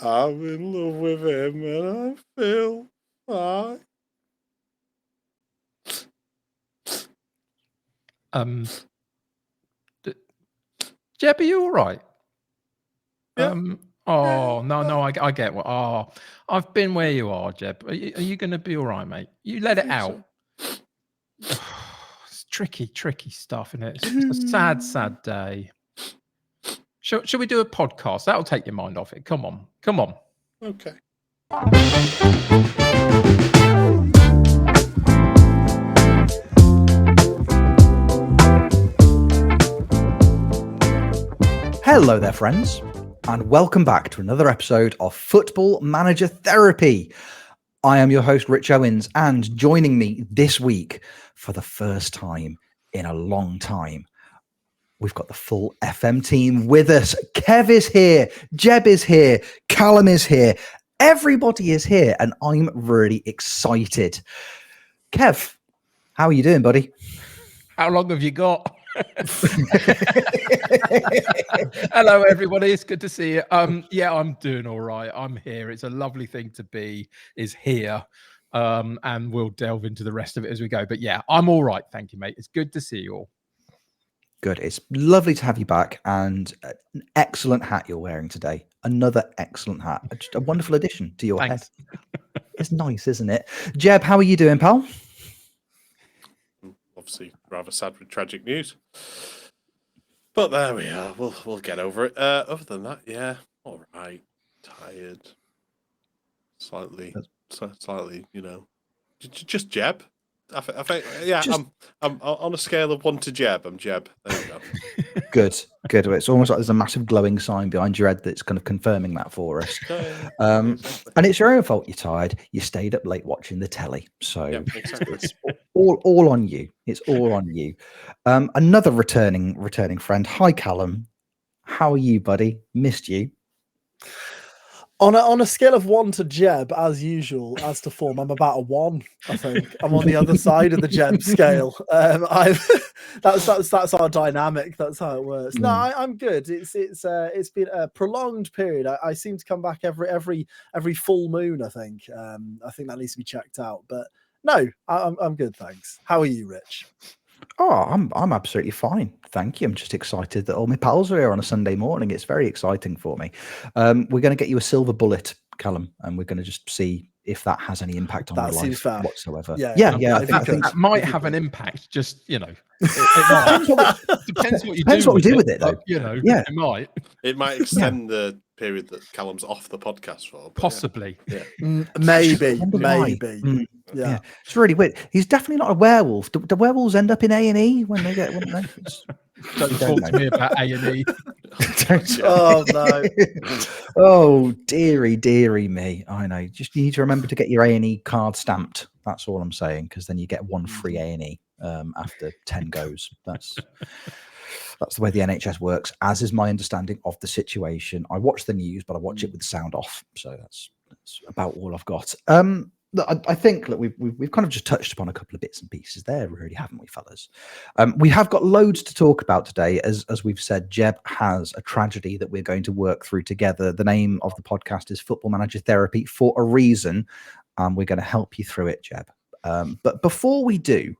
I'm in love with him and I feel fine. Jeb, are you all right? Yeah. No, I get what. Oh, I've been where you are, Jeb. Are you going to be all right, mate? You let it out. So. It's tricky stuff, isn't it? It's a sad day. Shall we do a podcast? That'll take your mind off it. Come on. Okay. Hello there, friends, and welcome back to another episode of Football Manager Therapy. I am your host, Rich Owens, and joining me this week for the first time in a long time, we've got the full FM team with us. Kev is here, Jeb is here, Callum is here, everybody is here, and I'm really excited. Kev, how are you doing, buddy? How long have you got? Hello, everybody. It's good to see you. Yeah, I'm doing all right. I'm here. It's a lovely thing to be here. And we'll delve into the rest of it as we go. But yeah, I'm all right. Thank you, mate. It's good to see you all. Good. It's lovely to have you back, and an excellent hat you're wearing today. Another excellent hat. Just a wonderful addition to your head. It's nice, isn't it? Jeb, how are you doing, pal? Obviously, rather sad with tragic news, but there we are. We'll get over it. Other than that, yeah, all right. Tired, slightly, you know, just Jeb. I think, yeah. I'm on a scale of 1 to Jeb. I'm Jeb. There you go. Good. It's almost like there's a massive glowing sign behind your head that's kind of confirming that for us. Exactly. And it's your own fault you're tired. You stayed up late watching the telly. So exactly. It's all on you. It's all on you. Another returning friend. Hi, Callum. How are you, buddy? Missed you. On a scale of 1 to Jeb, as usual, as to form, I'm about a 1. I think I'm on the other side of the Jeb scale. That's our dynamic. That's how it works. No, I'm good. It's been a prolonged period. I seem to come back every full moon. I think that needs to be checked out. But no, I'm good. Thanks. How are you, Rich? Oh, I'm absolutely fine. Thank you. I'm just excited that all my pals are here on a Sunday morning. It's very exciting for me. We're going to get you a silver bullet, Callum, and we're going to just see if that has any impact on your life whatsoever. Yeah. I think that might have an impact. Just, you know, it depends what we do with it, though. You know, it might. It might extend the period that Callum's off the podcast for. Possibly. Yeah. Maybe. Yeah, it's really weird. He's definitely not a werewolf. Do werewolves end up in A&E when they get? Don't talk to me about A&E. Oh no! Oh dearie me. I know. Just you need to remember to get your A&E card stamped. That's all I'm saying, because then you get one free A&E after 10 goes. That's the way the NHS works, as is my understanding of the situation. I watch the news, but I watch it with the sound off. So that's about all I've got. I think that we've kind of just touched upon a couple of bits and pieces there, really, haven't we, fellas? We have got loads to talk about today. As we've said, Jeb has a tragedy that we're going to work through together. The name of the podcast is Football Manager Therapy for a reason, and we're going to help you through it, Jeb. But before we do,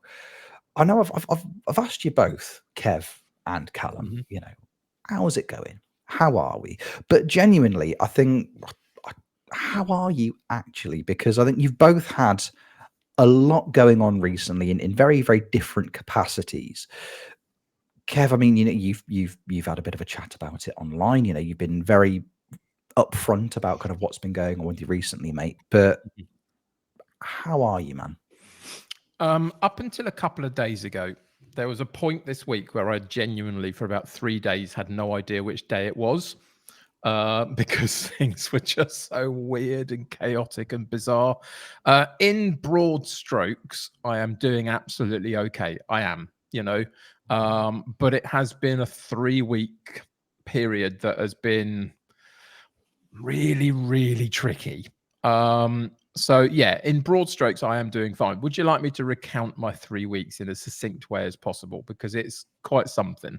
I know I've asked you both, Kev and Callum, you know, how's it going? How are we? But genuinely, I think, how are you actually? Because I think you've both had a lot going on recently in very, very different capacities. Kev, I mean, you know, you've had a bit of a chat about it online. You know, you've been very upfront about kind of what's been going on with you recently, mate. But how are you, man? Up until a couple of days ago, there was a point this week where I genuinely, for about 3 days, had no idea which day it was. Because things were just so weird and chaotic and bizarre. In broad strokes, I am doing absolutely okay. I am, you know, but it has been a 3-week period that has been really, really tricky. So yeah, in broad strokes, I am doing fine. Would you like me to recount my 3 weeks in as succinct way as possible? Because it's quite something.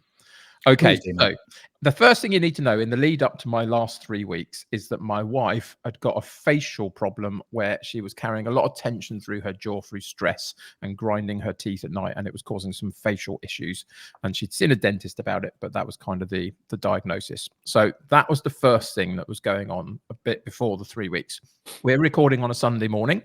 Okay, Please do, so mate. the first thing you need to know in the lead up to my last 3 weeks is that my wife had got a facial problem where she was carrying a lot of tension through her jaw through stress and grinding her teeth at night, and it was causing some facial issues. And she'd seen a dentist about it, but that was kind of the diagnosis. So that was the first thing that was going on a bit before the 3 weeks. We're recording on a Sunday morning,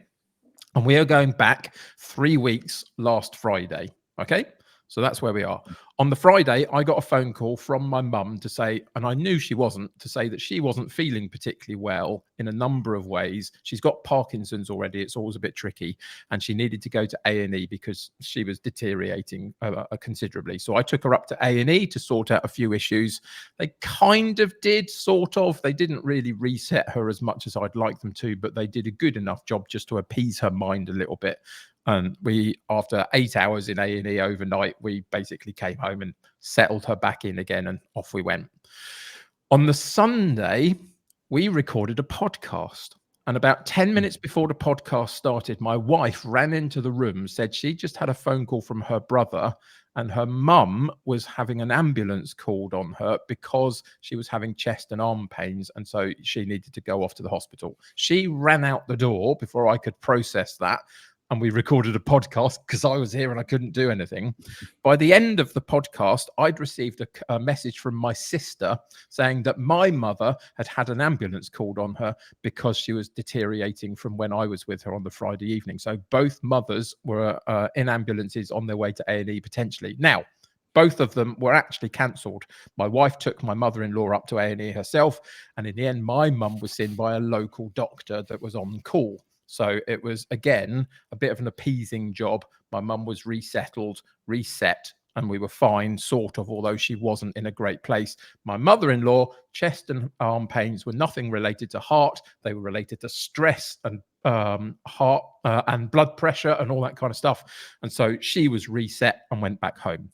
and we are going back 3 weeks last Friday. Okay. So that's where we are. On the Friday, I got a phone call from my mum to say, and I knew she wasn't, to say that she wasn't feeling particularly well in a number of ways. She's got Parkinson's already. It's always a bit tricky. And she needed to go to A&E because she was deteriorating considerably. So I took her up to A&E to sort out a few issues. They kind of did, sort of. They didn't really reset her as much as I'd like them to, but they did a good enough job just to appease her mind a little bit. And we, after 8 hours in A&E overnight, we basically came home and settled her back in again, and off we went. On the Sunday, we recorded a podcast. And about 10 minutes before the podcast started, my wife ran into the room, said she just had a phone call from her brother, and her mum was having an ambulance called on her because she was having chest and arm pains, and so she needed to go off to the hospital. She ran out the door before I could process that, and we recorded a podcast because I was here and I couldn't do anything. By the end of the podcast, I'd received a message from my sister saying that my mother had had an ambulance called on her because she was deteriorating from when I was with her on the Friday evening. So both mothers were in ambulances on their way to A&E potentially. Now, both of them were actually cancelled. My wife took my mother-in-law up to A&E herself, and in the end, my mum was seen by a local doctor that was on call. So it was, again, a bit of an appeasing job. My mum was resettled, reset, and we were fine, sort of, although she wasn't in a great place. My mother-in-law, chest and arm pains were nothing related to heart. They were related to stress and heart and blood pressure and all that kind of stuff. And so she was reset and went back home.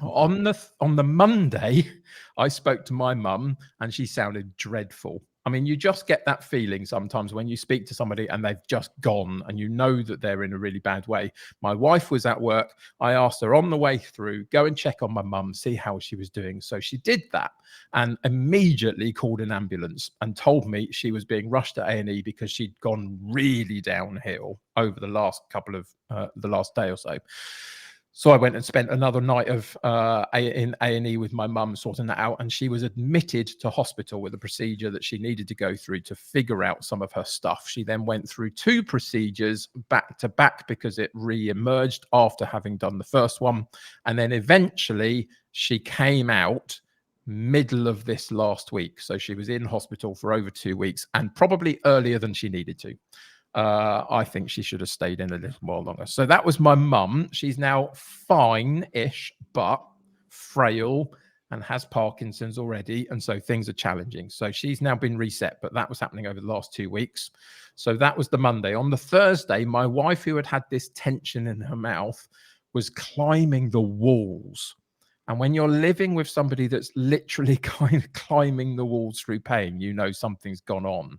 On the Monday, I spoke to my mum and she sounded dreadful. I mean, you just get that feeling sometimes when you speak to somebody and they've just gone and you know that they're in a really bad way. My wife was at work. I asked her on the way through, go and check on my mum, see how she was doing. So she did that and immediately called an ambulance and told me she was being rushed to A&E because she'd gone really downhill over the last the last day or so. So I went and spent another night of in A&E with my mum sorting that out, and she was admitted to hospital with a procedure that she needed to go through to figure out some of her stuff. She then went through 2 procedures back to back because it re-emerged after having done the first one, and then eventually she came out middle of this last week. So she was in hospital for over 2 weeks and probably earlier than she needed to. I think she should have stayed in a little while longer. So that was my mum. She's now fine-ish, but frail and has Parkinson's already. And so things are challenging. So she's now been reset, but that was happening over the last 2 weeks. So that was the Monday. On the Thursday, my wife, who had this tension in her mouth, was climbing the walls. And when you're living with somebody that's literally kind of climbing the walls through pain, you know something's gone on.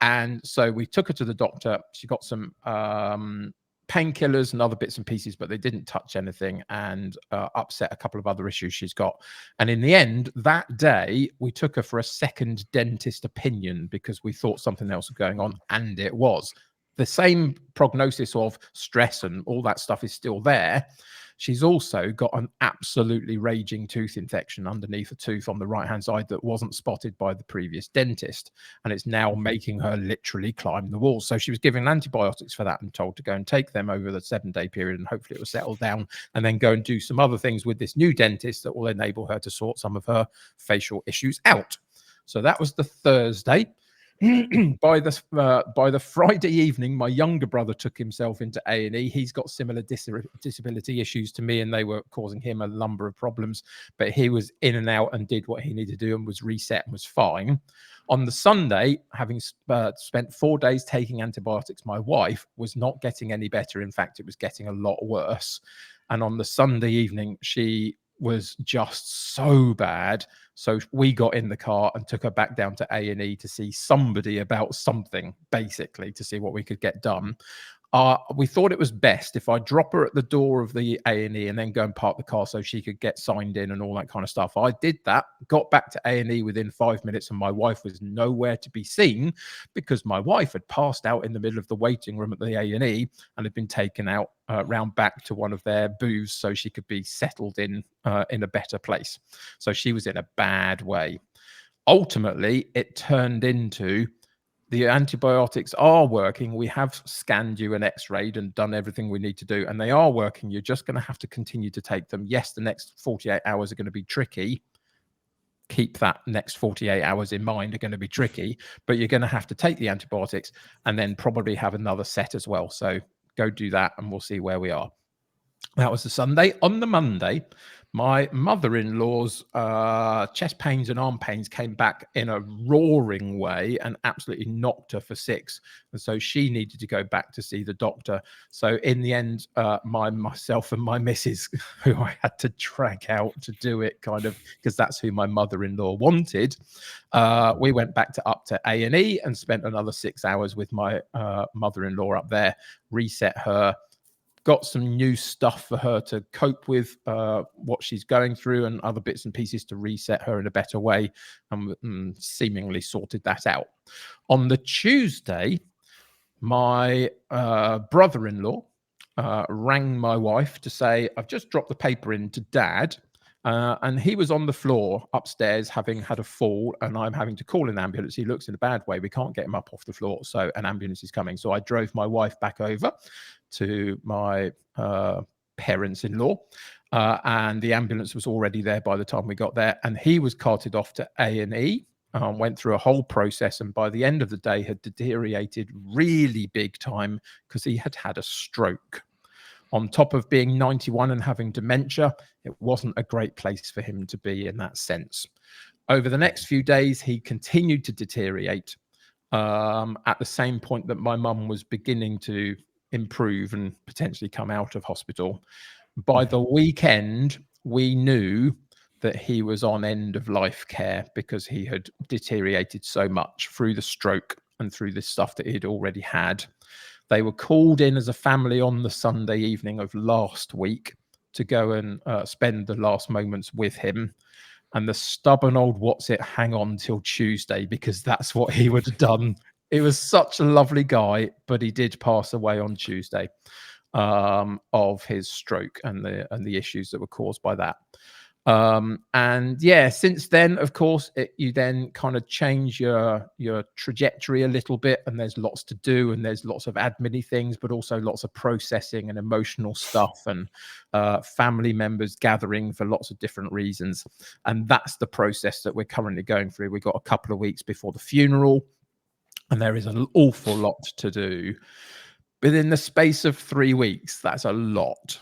And so we took her to the doctor. She got some painkillers and other bits and pieces, but they didn't touch anything and upset a couple of other issues she's got. And in the end, that day, we took her for a second dentist opinion because we thought something else was going on, and it was. The same prognosis of stress and all that stuff is still there. She's also got an absolutely raging tooth infection underneath a tooth on the right-hand side that wasn't spotted by the previous dentist. And it's now making her literally climb the walls. So she was given antibiotics for that and told to go and take them over the 7-day period. And hopefully it will settle down and then go and do some other things with this new dentist that will enable her to sort some of her facial issues out. So that was the Thursday. By the Friday evening, my younger brother took himself into A&E. He's got similar disability issues to me, and they were causing him a number of problems. But he was in and out and did what he needed to do and was reset and was fine. On the Sunday, having spent 4 days taking antibiotics, my wife was not getting any better. In fact, it was getting a lot worse. And on the Sunday evening, she was just so bad. So we got in the car and took her back down to A&E to see somebody about something, basically, to see what we could get done. We thought it was best if I drop her at the door of the A&E and then go and park the car so she could get signed in and all that kind of stuff. I did that, got back to A&E within 5 minutes, and my wife was nowhere to be seen because my wife had passed out in the middle of the waiting room at the A&E and had been taken out round back to one of their booths so she could be settled in a better place. So she was in a bad way. Ultimately, it turned into the antibiotics are working. We have scanned you and x-rayed and done everything we need to do, and they are working. You're just going to have to continue to take them. Yes, the next 48 hours are going to be tricky. Keep that next 48 hours in mind, are going to be tricky, but you're going to have to take the antibiotics and then probably have another set as well. So go do that and we'll see where we are. That was the Sunday. On the Monday, my mother-in-law's chest pains and arm pains came back in a roaring way and absolutely knocked her for 6. And so she needed to go back to see the doctor. So in the end, myself and my missus, who I had to drag out to do it kind of because that's who my mother-in-law wanted, we went back up to A&E and spent another 6 hours with my mother-in-law up there, reset her, got some new stuff for her to cope with what she's going through and other bits and pieces to reset her in a better way, and seemingly sorted that out. On the Tuesday, my brother-in-law rang my wife to say, I've just dropped the paper in to Dad, and he was on the floor upstairs having had a fall, and I'm having to call an ambulance. He looks in a bad way. We can't get him up off the floor, so an ambulance is coming. So I drove my wife back over to my parents-in-law, and the ambulance was already there by the time we got there, and he was carted off to A&E, went through a whole process, and by the end of the day had deteriorated really big time because he had had a stroke. On top of being 91 and having dementia, it wasn't a great place for him to be in that sense. Over the next few days, he continued to deteriorate at the same point that my mum was beginning to improve and potentially come out of hospital. By the weekend, we knew that he was on end of life care because he had deteriorated so much through the stroke and through the stuff that he'd already had. They were called in as a family on the Sunday evening of last week to go and spend the last moments with him. And the stubborn old what's it hang on till Tuesday, because that's what he would have done. He was such a lovely guy, but he did pass away on Tuesday of his stroke and the issues that were caused by that. And yeah, since then, of course, you then kind of change your trajectory a little bit, and there's lots to do, and there's lots of admin-y things, but also lots of processing and emotional stuff, and family members gathering for lots of different reasons. And that's the process that we're currently going through. We've got a couple of weeks before the funeral, and there is an awful lot to do. Within the space of 3 weeks, that's a lot.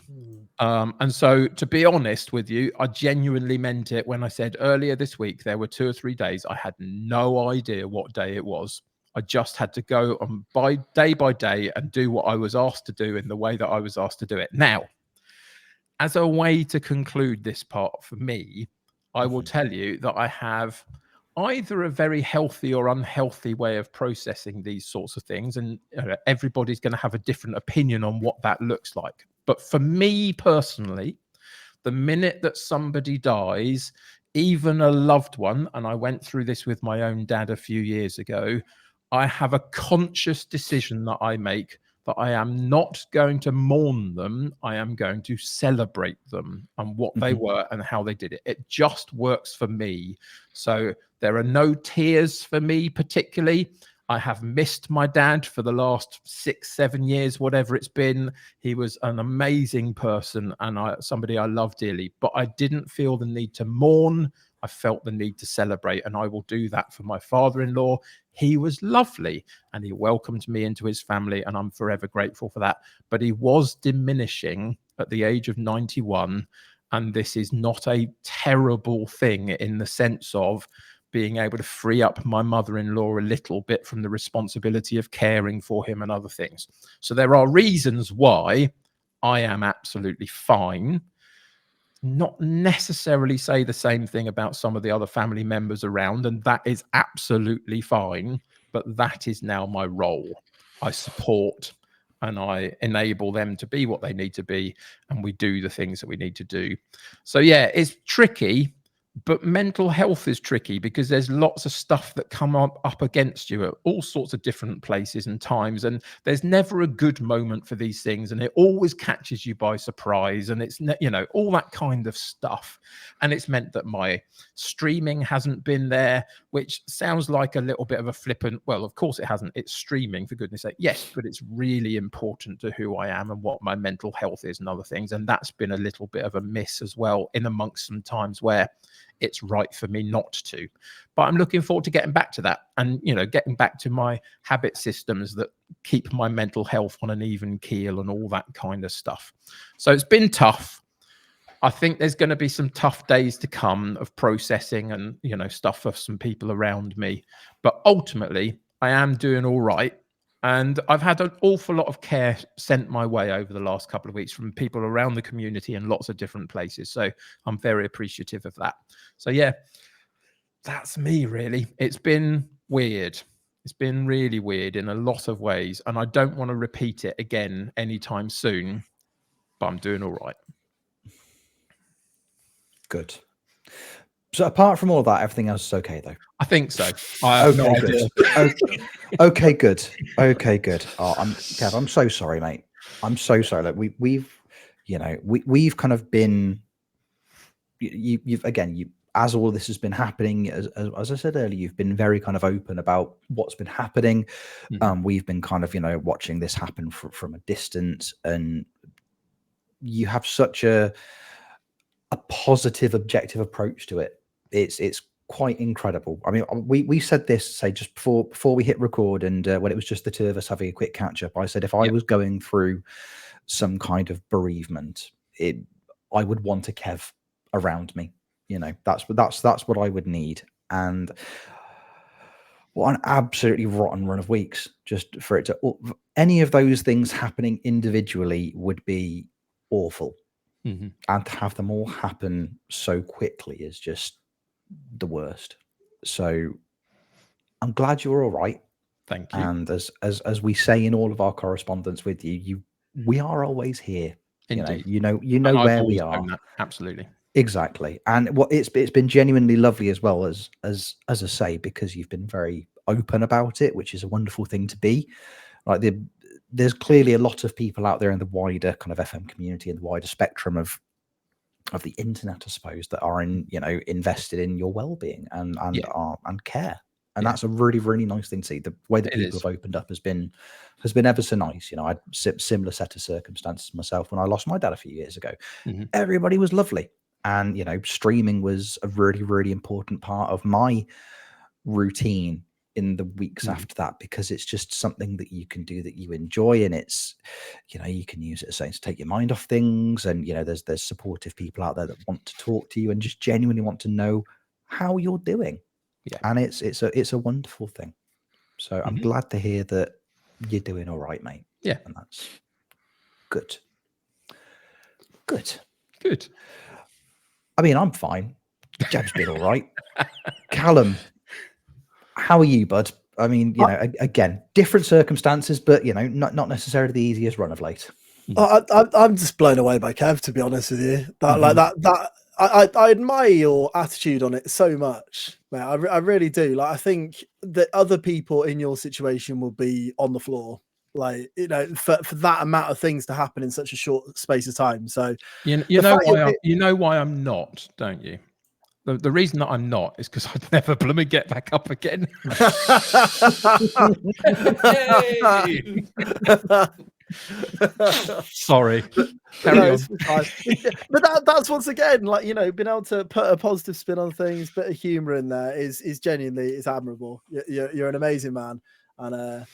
And so, to be honest with you, I genuinely meant it when I said earlier this week, there were 2 or 3 days I had no idea what day it was. I just had to go on by day and do what I was asked to do in the way that I was asked to do it. Now, as a way to conclude this part for me, I will tell you that I have either a very healthy or unhealthy way of processing these sorts of things, and everybody's going to have a different opinion on what that looks like. But for me personally, the minute that somebody dies, even a loved one, and I went through this with my own dad a few years ago, I have a conscious decision that I make that I am not going to mourn them. I am going to celebrate them and what they were and how they did it. It just works for me. So there are no tears for me particularly. I have missed my dad for the last 6-7 years, whatever it's been. He was an amazing person and somebody I love dearly, but I didn't feel the need to mourn. I felt the need to celebrate, and I will do that for my father-in-law. He was lovely and he welcomed me into his family, and I'm forever grateful for that. But he was diminishing at the age of 91, and this is not a terrible thing in the sense of being able to free up my mother-in-law a little bit from the responsibility of caring for him and other things. So there are reasons why I am absolutely fine. Not necessarily say the same thing about some of the other family members around, and that is absolutely fine, but that is now my role. I support, and I enable them to be what they need to be, and we do the things that we need to do. So yeah, it's tricky, but mental health is tricky because there's lots of stuff that come up against you at all sorts of different places and times, and there's never a good moment for these things, and it always catches you by surprise, and it's, you know, all that kind of stuff. And it's meant that my streaming hasn't been there, which sounds like a little bit of a flippant, well, of course it hasn't, it's streaming, for goodness sake. Yes, but it's really important to who I am and what my mental health is and other things, and that's been a little bit of a miss as well, in amongst some times where it's right for me not to. But I'm looking forward to getting back to that, and, you know, getting back to my habit systems that keep my mental health on an even keel and all that kind of stuff. So it's been tough. I think there's going to be some tough days to come of processing and, you know, stuff for some people around me. But ultimately, I am doing all right. And I've had an awful lot of care sent my way over the last couple of weeks from people around the community in lots of different places. So I'm very appreciative of that. So yeah, that's me really. It's been weird. It's been really weird in a lot of ways. And I don't want to repeat it again anytime soon, but I'm doing all right. Good. So apart from all that, everything else is okay, though. I think so. I have no idea. Okay, good. Okay, good. Oh, Kev, I'm so sorry, mate. I'm so sorry. Like we've kind of been. You've as all of this has been happening, as I said earlier, you've been very kind of open about what's been happening. Mm-hmm. We've been kind of, you know, watching this happen from a distance, and you have such a positive, objective approach to it. It's quite incredible. I mean, we said this, say, just before we hit record, and when it was just the two of us having a quick catch up, I said if I was going through some kind of bereavement, I would want a Kev around me. You know, that's what I would need. And what an absolutely rotten run of weeks. Just for it to, any of those things happening individually would be awful. Mm-hmm. And to have them all happen so quickly is just the worst. So I'm glad you're all right. Thank you. And as we say in all of our correspondence with you, we are always here. Indeed. You know where we are. Absolutely. Exactly. And what it's been genuinely lovely as well, as I say, because you've been very open about it, which is a wonderful thing to be. Like there's clearly a lot of people out there in the wider kind of FM community and the wider spectrum of the internet, I suppose, that are invested in your well-being and care. And that's a really, really nice thing to see. The way that people have opened up has been ever so nice. You know, I had similar set of circumstances myself when I lost my dad a few years ago. Mm-hmm. Everybody was lovely. And, you know, streaming was a really, really important part of my routine in the weeks after that, because it's just something that you can do that you enjoy, and it's, you know, you can use it as to take your mind off things, and, you know, there's supportive people out there that want to talk to you and just genuinely want to know how you're doing. And it's a wonderful thing. So I'm glad to hear that you're doing all right, mate. Yeah, and that's good. Good. I mean, I'm fine. Jeb's been all right. Callum, how are you, bud? I mean, you know, again, different circumstances, but, you know, not necessarily the easiest run of late. I'm just blown away by Kev, to be honest with you. I admire your attitude on it so much, man. I really do. Like, I think that other people in your situation will be on the floor, like, you know, for that amount of things to happen in such a short space of time. So you know why I'm not, don't you? The reason that I'm not is because I'd never blooming get back up again. Sorry. But that's once again, like, you know, being able to put a positive spin on things, bit of humor in there is genuinely, it's admirable. You're an amazing man. And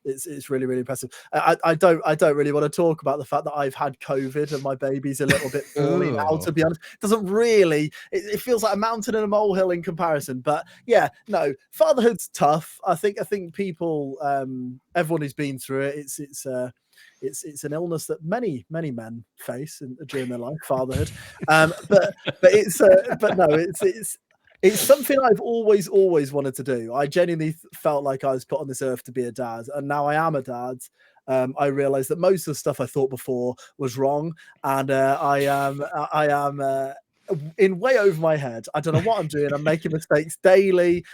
it's really, really impressive. I don't really want to talk about the fact that I've had COVID and my baby's a little bit poorly now, to be honest. It doesn't really, it feels like a mountain and a molehill in comparison. But yeah, no, fatherhood's tough. I think people, everyone who's been through it, it's an illness that many men face during their life, fatherhood. It's something I've always wanted to do. I genuinely felt like I was put on this earth to be a dad, and now I am a dad. I realized that most of the stuff I thought before was wrong, and I am in way over my head. I don't know what I'm doing. I'm making mistakes daily.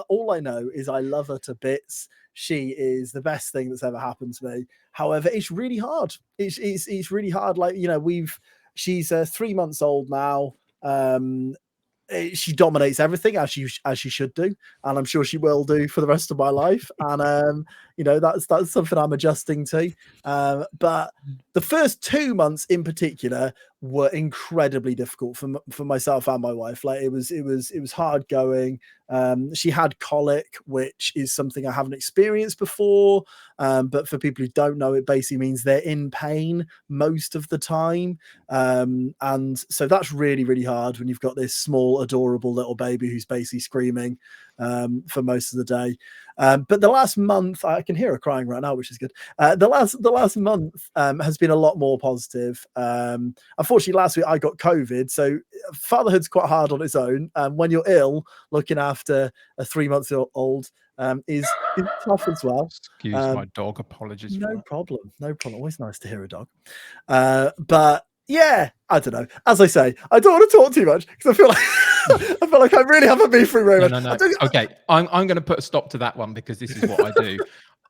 All I know is I love her to bits. She is the best thing that's ever happened to me. However, it's really hard. It's really hard. Like, you know, she's 3 months old now. She dominates everything as she should do, and I'm sure she will do for the rest of my life. And you know, that's something I'm adjusting to. But the first 2 months in particular were incredibly difficult for myself and my wife. Like, it was hard going. She had colic, which is something I haven't experienced before. But for people who don't know, it basically means they're in pain most of the time. And so that's really, really hard when you've got this small, adorable little baby who's basically screaming for most of the day. But the last month, I can hear her crying right now, which is good. The last month has been a lot more positive. Unfortunately, last week I got COVID, so fatherhood's quite hard on its own. When you're ill, looking after a 3-month-old is tough as well. Excuse my dog. Apologies. No problem. No problem. Always nice to hear a dog. But yeah, I don't know. As I say, I don't want to talk too much because I feel like I really haven't been through very much. No. Okay, I'm going to put a stop to that one because this is what I do.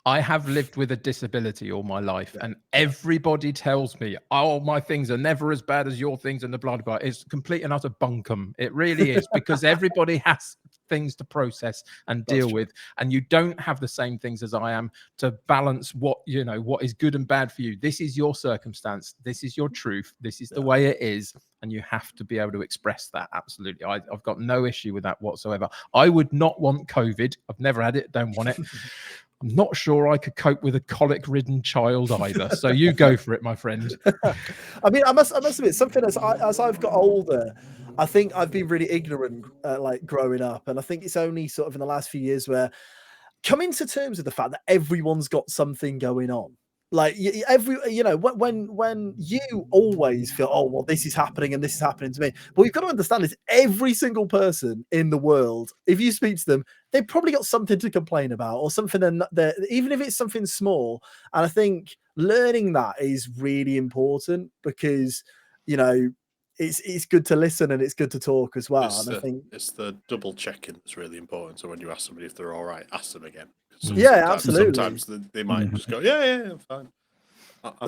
I have lived with a disability all my life, and everybody tells me, "Oh, my things are never as bad as your things," and the blah blah. It's complete and utter bunkum. It really is, because everybody has things to process and deal with, and you don't have the same things as I am to balance what is good and bad for you. This is your circumstance. This is your truth. This is the way it is, and you have to be able to express that. Absolutely, I've got no issue with that whatsoever. I would not want COVID. I've never had it. Don't want it. I'm not sure I could cope with a colic-ridden child either. So you go for it, my friend. I mean, I must admit, something as I've got older, I think I've been really ignorant, like growing up, and I think it's only sort of in the last few years where coming to terms with the fact that everyone's got something going on. Like when you always feel, oh well, this is happening and this is happening to me. But we've got to understand is every single person in the world, if you speak to them, they've probably got something to complain about or something. Even if it's something small. And I think learning that is really important because it's good to listen and it's good to talk as well. I think it's the double checking that's really important. So when you ask somebody if they're all right, ask them again. Yeah, absolutely. Sometimes they might just go, yeah, I'm fine.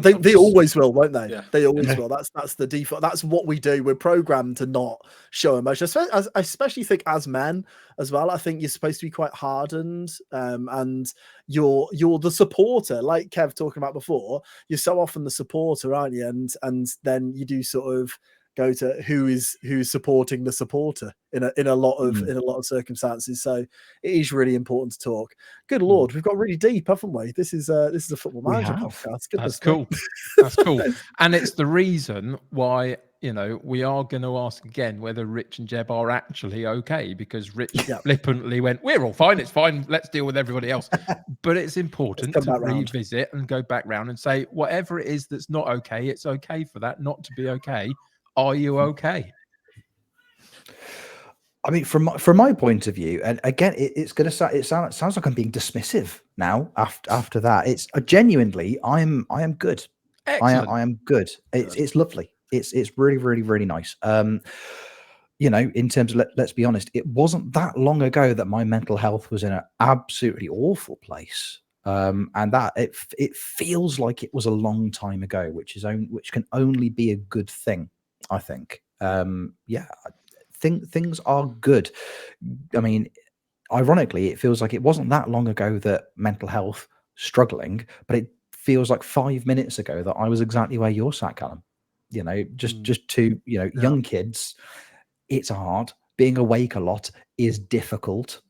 They always will, won't they? Yeah. They always will. That's the default. That's what we do. We're programmed to not show emotion. I especially think as men as well. I think you're supposed to be quite hardened, and you're the supporter, like Kev talking about before. You're so often the supporter, aren't you? And then you do sort of go to who's supporting the supporter in a lot of circumstances. So it is really important to talk. Good Lord, we've got really deep, haven't we? This is a Football Manager podcast. That's cool. That's cool. And it's the reason why we are going to ask again whether Rich and Jeb are actually okay, because Rich flippantly went, "We're all fine. It's fine. Let's deal with everybody else." But it's important to revisit and go back round and say, whatever it is that's not okay, it's okay for that not to be okay. Are you okay? I mean, from my point of view, and again, it's going to sounds like I'm being dismissive now. After that, it's genuinely, I am good. Excellent. I am good. It's lovely. It's really, really, really nice. In terms of let's be honest, it wasn't that long ago that my mental health was in an absolutely awful place. And that it feels like it was a long time ago, which can only be a good thing, I think. Things are good. I mean, ironically, it feels like it wasn't that long ago that mental health struggling, but it feels like 5 minutes ago that I was exactly where you're sat, Callum. Just to young kids, it's hard. Being awake a lot is difficult.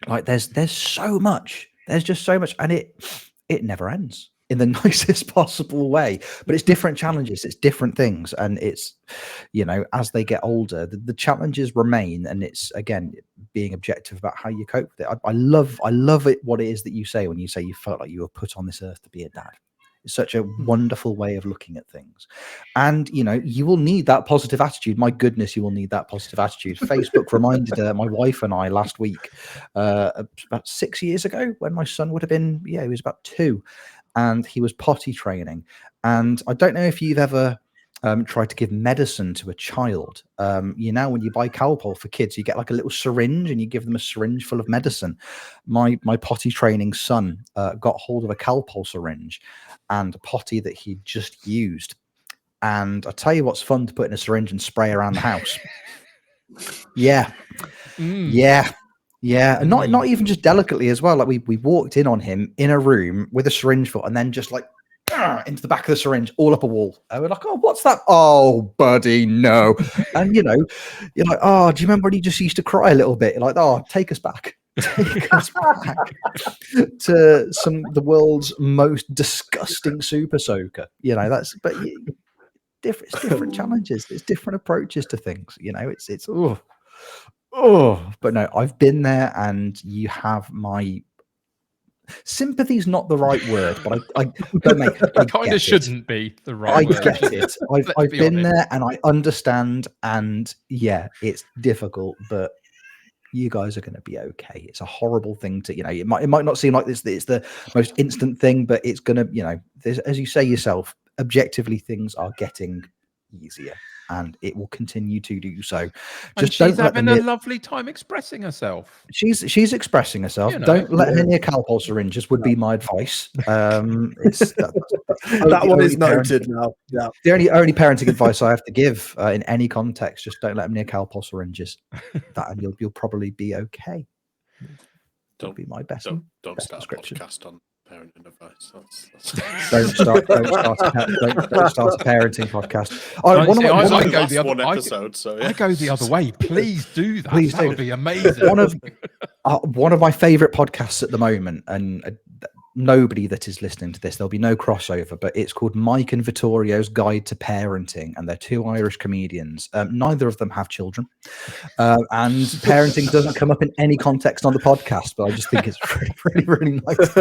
Like there's so much. There's just so much, and it never ends in the nicest possible way. But it's different challenges, it's different things, and it's as they get older, the challenges remain, and it's again being objective about how you cope with it. I love it. What it is that you say when you say you felt like you were put on this earth to be a dad. It's such a wonderful way of looking at things. And, you know, you will need that positive attitude. My goodness, you will need that positive attitude. Facebook reminded my wife and I last week, about 6 years ago, when my son would have been, he was about 2, and he was potty training. And I don't know if you've ever tried to give medicine to a child. When you buy Calpol for kids, you get like a little syringe and you give them a syringe full of medicine. My potty training son got hold of a Calpol syringe and a potty that he'd just used. And I tell you what's fun to put in a syringe and spray around the house. Yeah. And not even just delicately as well. Like we walked in on him in a room with a syringe full, and then just like into the back of the syringe, all up a wall. And we're like, oh, what's that? Oh, buddy, no. And you're like, oh, do you remember when he just used to cry a little bit? You're like, oh, take us back. Take us back to the world's most disgusting super soaker. It's different challenges. It's different approaches to things. It's but no, I've been there, and you have my sympathy's not the right word, but I kind of shouldn't be the right word. I get it. I've been there, and I understand, and yeah, it's difficult, but you guys are going to be okay. It's a horrible thing to, it might not seem like it's the most instant thing, but it's going to, as you say yourself, objectively things are getting easier, and it will continue to do so. Just she's having a lovely time expressing herself. She's expressing herself. Don't let her near Calpol syringes would be my advice. That one is noted now. Yeah. The only parenting advice I have to give in any context, just don't let them near Calpol syringes. And you'll probably be okay. Don't be my best. Don't start a podcast on parenting advice. Don't start a parenting podcast. I go the other way. Please do that. Please that would be amazing. One of my favorite podcasts at the moment, and nobody that is listening to this, there'll be no crossover, but it's called Mike and Vittorio's Guide to Parenting, and they're 2 Irish comedians. Neither of them have children, and parenting doesn't come up in any context on the podcast, but I just think it's really, really nice.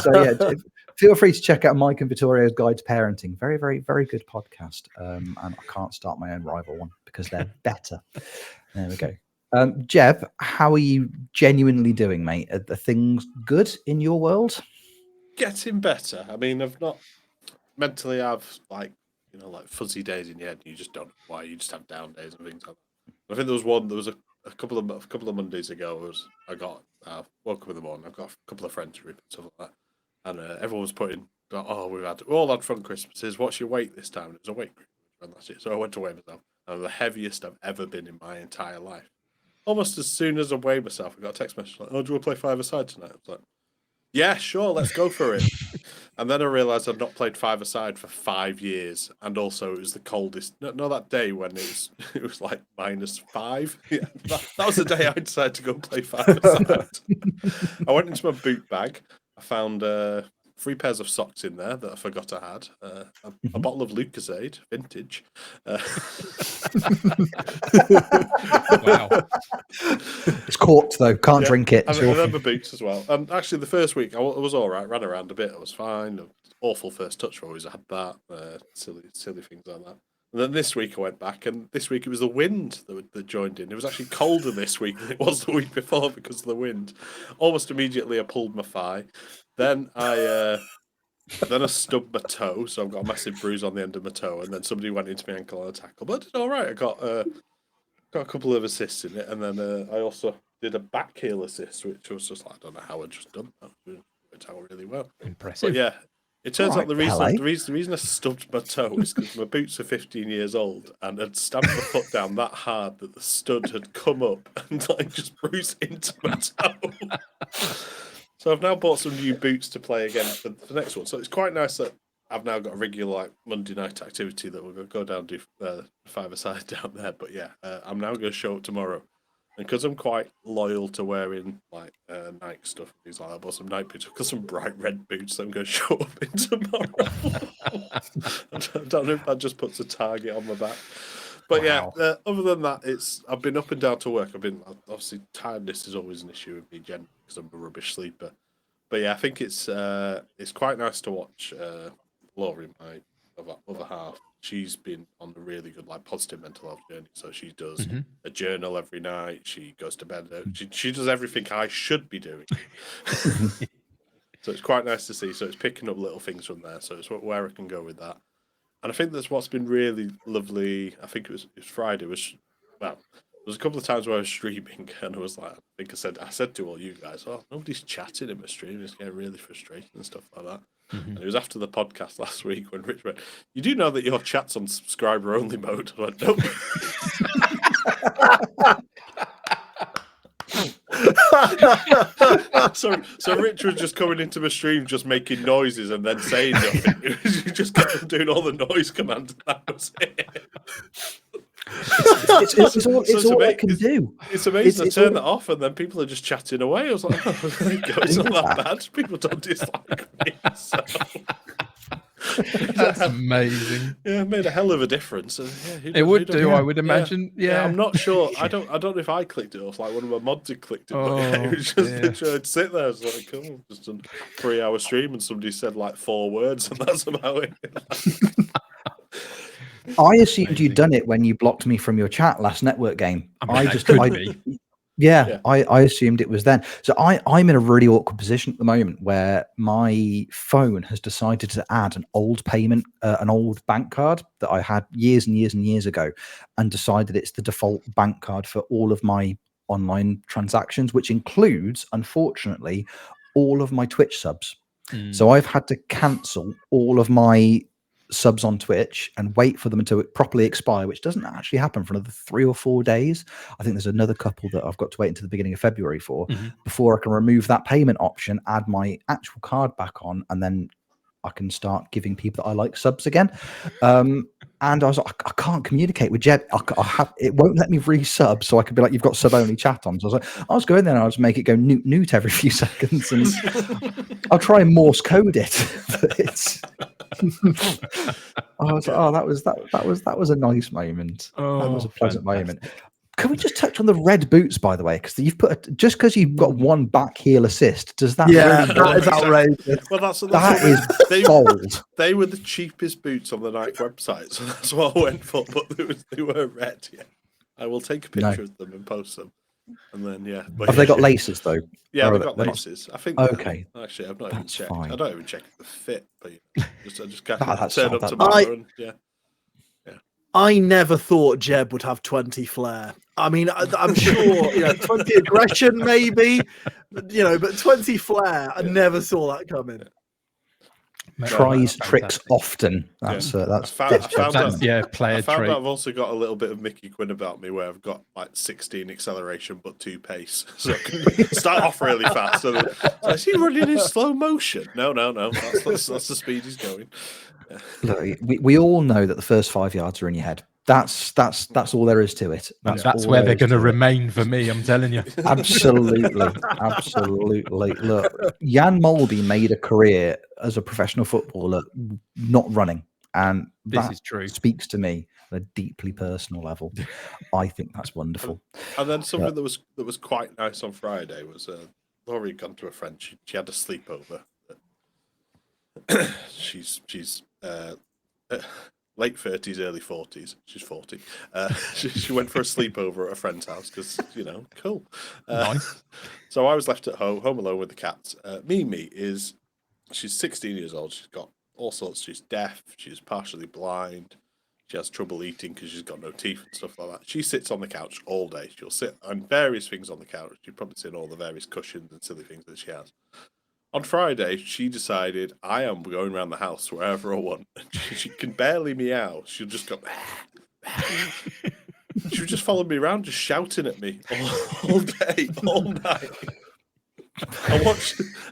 So yeah, feel free to check out Mike and Vittorio's Guide to Parenting. Very, very, very good podcast. And I can't start my own rival one because they're better. There we go. Jeb, how are you genuinely doing, mate? Are things good in your world? Getting better. I mean, I've not mentally. I've like fuzzy days in your head. And you just don't know why. You just have down days and things like that. I think there was a couple of Mondays ago. I woke up in the morning. I've got a couple of friends group and stuff like that, and everyone was putting, "Oh, we all had fun Christmases. What's your weight this time?" It was a weight group, and that's it. So I went to weigh myself. And the heaviest I've ever been in my entire life. Almost as soon as I weighed myself, I got a text message like, "Oh, do you want to play 5-a-side tonight?" I was like, "Yeah, sure, let's go for it." And then I realised I'd not played 5-a-side for 5 years, and also it was the coldest. No, that day when it was like -5. Yeah, that was the day I decided to go play 5-a-side. I went into my boot bag. I found 3 pairs of socks in there that I forgot I had. A bottle of Lucozade, vintage. Wow. It's corked though. Can't drink it. I remember boots as well. And actually, the first week I was all right. Ran around a bit. I was fine. Awful first touch. Always had that. Silly things like that. And then this week I went back, and this week it was the wind that joined in. It was actually colder this week than it was the week before because of the wind. Almost immediately I pulled my thigh. Then I stubbed my toe, so I've got a massive bruise on the end of my toe. And then somebody went into my ankle on a tackle, but I did all right. I got a couple of assists in it, and then I also did a back heel assist, which was just like, I don't know how I just done that. It worked out really well. Impressive. But yeah, it turns out the Pele. reason I stubbed my toe is because my boots are 15 years old, and I'd stamped my foot down that hard that the stud had come up and like just bruised into my toe. So I've now bought some new boots to play again for the next one. So it's quite nice that I've now got a regular Monday night activity that we're going to go down and do 5-a-side down there. But yeah, I'm now going to show up tomorrow. And because I'm quite loyal to wearing Nike stuff and things like that, I bought some Nike boots. I've got some bright red boots that I'm going to show up in tomorrow. I don't know if that just puts a target on my back. But Wow. yeah, other than that, I've been up and down to work. Obviously tiredness is always an issue with me, generally, because I'm a rubbish sleeper. But yeah, I think it's quite nice to watch Laurie, my other half. She's been on a really good, like, positive mental health journey. So she does a journal every night. She goes to bed. She does everything I should be doing. So it's quite nice to see. So it's picking up little things from there. So it's where I can go with that. And I think that's what's been really lovely. I think it was Friday. There was a couple of times where I was streaming, and I was like, I said to all you guys, "Oh, nobody's chatting in my stream. It's getting really frustrating and stuff like that." And it was after the podcast last week when Rich went, "You do know that your chat's on subscriber only mode?" I went, "Nope." So Rich was just coming into my stream, just making noises and then saying nothing. He just kept doing all the noise commands. And that was it. It's all I can do. It's amazing. I turn that off, and then people are just chatting away. I was like, "Oh, there you go. It's not that bad. People don't dislike me." So. That's amazing. Yeah, it made a hell of a difference. It would do, I would imagine. Yeah. I'm not sure. I don't know if I clicked it or if like one of my mods had clicked it. But yeah, it was just literally I'd sit there. I was like, "Cool, just a 3-hour stream," and somebody said like 4 words, and that's about it. I assumed you'd done it when you blocked me from your chat last network game. I assumed it was then. So I'm in a really awkward position at the moment where my phone has decided to add an old bank card that I had years and years and years ago, and decided it's the default bank card for all of my online transactions, which includes, unfortunately, all of my Twitch subs. So I've had to cancel all of my subs on Twitch and wait for them until it properly expire, which doesn't actually happen for another 3 or 4 days. I think there's another couple that I've got to wait until the beginning of February for before I can remove that payment option, add my actual card back on, and then I can start giving people that I like subs again. And I was like, I can't communicate with Jeb. It won't let me resub, so I could be like, "You've got sub only chat on." So I was like, I'll just go in there and I'll just make it go newt every few seconds, and I'll try and Morse code it. But it's I was like, "Oh, that was a nice moment. That was a pleasant moment." Can we just touch on the red boots, by the way? Because you've just because you've got one back heel assist, does that? Yeah, really that is outrageous. Well, that is bold. They were the cheapest boots on the Nike website, so that's what I went for. But they were red. Yeah, I will take a picture of them and post them, and then Have they got laces though? Yeah, they've got laces. I think. Okay. Actually, I've not even checked. Fine. I don't even check the fit, but I just turn up that's tomorrow and I never thought Jeb would have 20 flair. I mean, I'm sure 20 aggression maybe, but 20 flair. I never saw that coming. Tries tricks often. That's player I found trait. I've also got a little bit of Mickey Quinn about me, where I've got like 16 acceleration but 2 pace, so I can start off really fast. So is he running in slow motion? No. That's the speed he's going. Yeah. Look, we all know that the first 5 yards are in your head. That's all there is to it. That's where they're going to remain for me. I'm telling you. Absolutely. Look, Jan Moldy made a career as a professional footballer not running, and this is true. Speaks to me on a deeply personal level. I think that's wonderful. And then something that was quite nice on Friday was Laurie had gone to a friend. She had a sleepover. She's late 30s, early 40s. She's 40. She went for a sleepover at a friend's house because, cool. Nice. So I was left at home alone with the cats. Mimi she's 16 years old. She's got all sorts. She's deaf. She's partially blind. She has trouble eating because she's got no teeth and stuff like that. She sits on the couch all day. She'll sit on various things on the couch. You've probably seen all the various cushions and silly things that she has. On Friday, she decided, I am going around the house wherever I want. She can barely meow. She'll just go... She would just follow me around, just shouting at me all day, all night.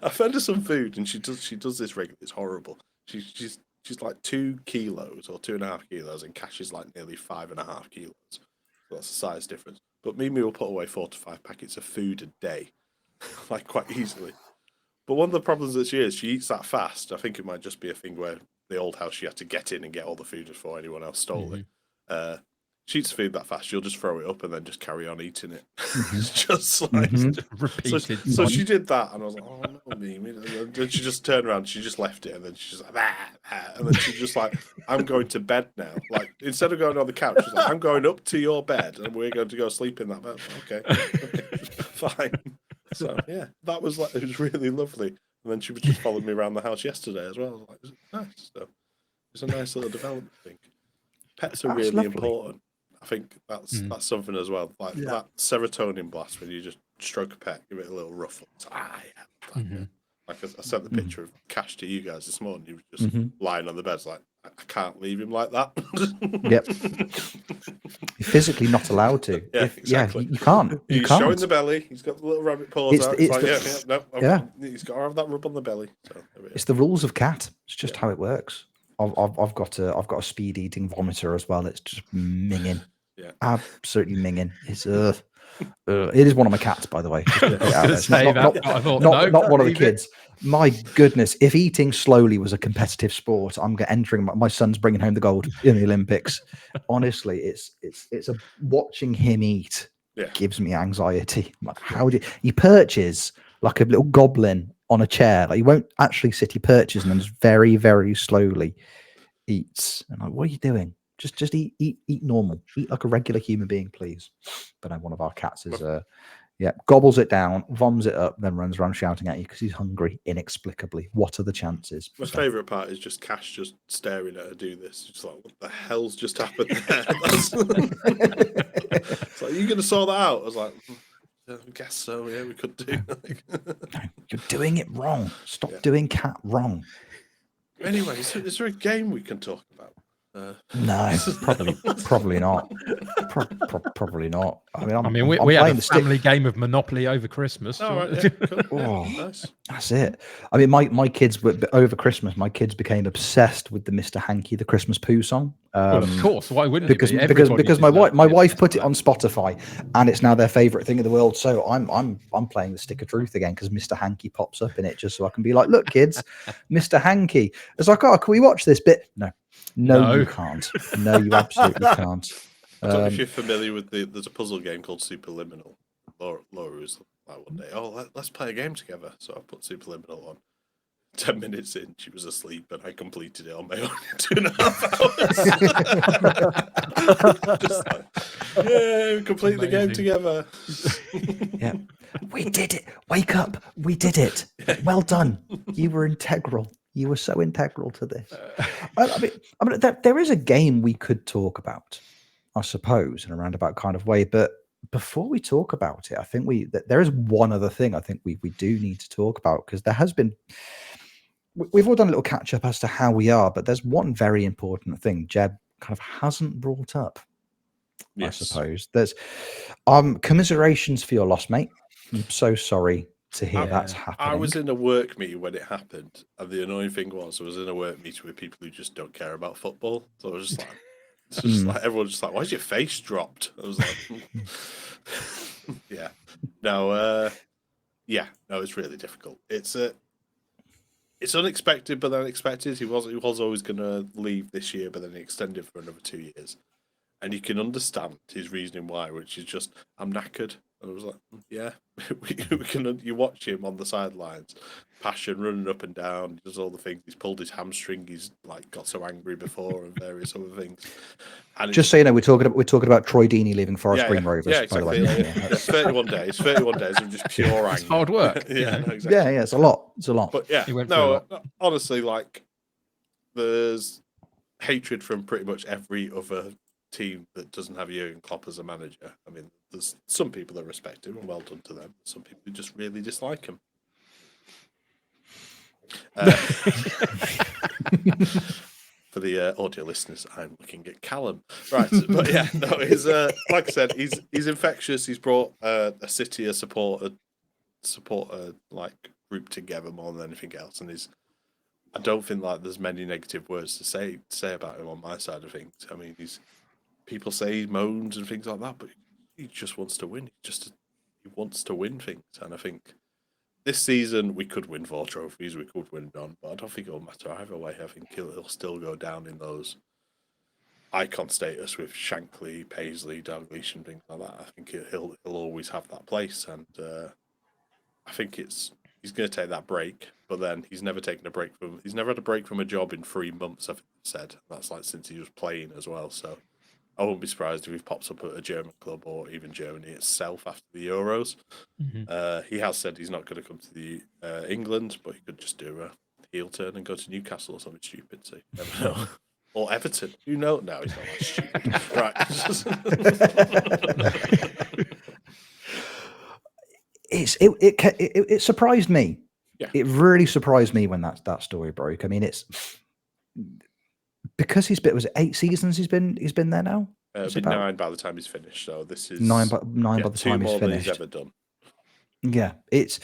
I fed her some food, and she does this regularly. It's horrible. She's like 2 kilos or 2.5 kilos, and Cash is like nearly 5.5 kilos. So that's the size difference. But Mimi will put away 4 to 5 packets of food a day, like quite easily. But one of the problems that she eats that fast. I think it might just be a thing where the old house she had to get in and get all the food before anyone else stole it. she eats food that fast, she'll just throw it up and then just carry on eating it. Mhm. It's just like Repeated. so she did that, and I was like, "Oh no, Mimi!" And then she just turned around, she just left it, and then she's like, and then she's just like, "I'm going to bed now." Like instead of going on the couch, she's like, "I'm going up to your bed, and we're going to go sleep in that bed." Okay, fine. So yeah, that was like, it was really lovely. And then she was just following me around the house yesterday as well. I was like, it was nice. So it's a nice little development thing. Pets are That's really lovely. important. I think that's something as well. Like that serotonin blast when you just stroke a pet, give it a little ruffle. It's like, like I sent the picture of Cash to you guys this morning. He was just lying on the bed. It's like, I can't leave him like that. Yep. You're physically not allowed to. Yeah, exactly. You can't. He's showing the belly. He's got the little rabbit paws out. It's like, he's got to have that rub on the belly. So it's the rules of cat. It's just how it works. I've got a speed eating vomiter as well. It's just minging. Yeah, absolutely minging. It's it is one of my cats, by the way. Not one of the kids. My goodness, if eating slowly was a competitive sport, I'm entering. My son's bringing home the gold in the Olympics. Honestly, it's watching him eat gives me anxiety. Like, how do he perches like a little goblin on a chair? Like, he won't actually sit. He perches and then just very, very slowly eats. And like, what are you doing? Just eat normal. Eat like a regular human being, please. But no, one of our cats is gobbles it down, voms it up, then runs around shouting at you because he's hungry inexplicably. What are the chances? My favourite part is just Cash just staring at her do this. Just like, what the hell's just happened there? It's like, are you going to sort that out? I was like, I guess so. Yeah, we could do. No, you're doing it wrong. Stop doing cat wrong. Anyway, is there a game we can talk about? No, probably not. Probably not. I mean, we had a family game of Monopoly over Christmas. Oh, right, yeah, cool. Nice. That's it. I mean, my kids over Christmas. My kids became obsessed with the Mr. Hanky, the Christmas poo song. Well, of course, why wouldn't because my wife put it on Spotify, and it's now their favorite thing in the world. So I'm playing the Stick of Truth again because Mr. Hanky pops up in it, just so I can be like, look, kids, Mr. Hanky. It's like, oh, can we watch this bit? No, you can't. No, you absolutely can't. I don't know if you're familiar with there's a puzzle game called Superliminal. Laura was like one day, let's play a game together. So I put Superliminal on. 10 minutes in, she was asleep, and I completed it on my own in 2.5 hours. Just like, yeah, we completed the game together. Yeah, we did it. Wake up, we did it. Well done. You were integral. You were so integral to this. I mean, there is a game we could talk about, I suppose, in a roundabout kind of way. But before we talk about it, I think there is one other thing I think we do need to talk about, because there has been. We've all done a little catch up as to how we are, but there's one very important thing Jeb kind of hasn't brought up. Yes. I suppose there's commiserations for your loss, mate. I'm so sorry to hear that's happening. I was in a work meeting when it happened, and the annoying thing was I was in a work meeting with people who just don't care about football. So I was just like, like everyone's just like, why's your face dropped? I was like, no, it's really difficult. It's unexpected, but unexpected. He was always going to leave this year, but then he extended for another 2 years, and you can understand his reasoning why, which is just, I'm knackered. And I was like, yeah, we can. You watch him on the sidelines, passion running up and down, does all the things. He's pulled his hamstring. He's like got so angry before, and various other things. And just so you know, we're talking about Troy Deeney leaving Forest Green Rovers. Yeah, exactly. By the way. It's 31 days. 31 days of just pure anger. It's hard work. Exactly. Yeah, it's a lot. It's a lot. But honestly, like, there's hatred from pretty much every other team that doesn't have Jurgen Klopp as a manager. I mean, there's some people that respect him, and well done to them. Some people who just really dislike him. For the audio listeners, I'm looking at Callum. Right, but yeah, no, he's like I said, he's infectious. He's brought a city, a supporter like group together more than anything else, and I don't think like there's many negative words to say about him on my side of things. I mean, people say he moans and things like that, but he just wants to win. He wants to win things, and I think this season we could win 4 trophies, we could win none, but I don't think it'll matter either way. I think he'll still go down in those icon status with Shankly, Paisley, Dalglish, and things like that. I think he'll always have that place, and I think he's going to take that break. But then he's never taken a break he's never had a break from a job in 3 months. I've said that's like since he was playing as well. So I wouldn't be surprised if he pops up at a German club or even Germany itself after the Euros. He has said he's not going to come to the England, but he could just do a heel turn and go to Newcastle or something stupid. So you never know. Or Everton. You know? No, he's not that stupid. Right. It surprised me. Yeah. It really surprised me when that story broke. I mean, it's because was it 8 seasons he's been there now? It'll be 9 by the time he's finished. So this is 9 by the time he's finished. He's ever done. Yeah, it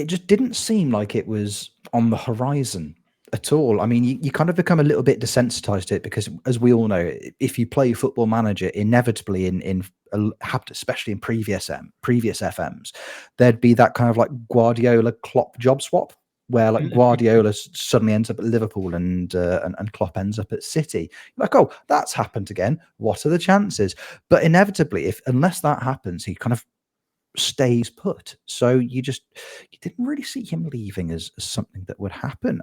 just didn't seem like it was on the horizon at all. I mean, you kind of become a little bit desensitized to it because, as we all know, if you play Football Manager, inevitably especially in previous FMs, there'd be that kind of like Guardiola Klopp job swap where like Guardiola suddenly ends up at Liverpool and Klopp ends up at City. You're like, oh, that's happened again. What are the chances? But inevitably, unless that happens, he kind of stays put. So you didn't really see him leaving as something that would happen.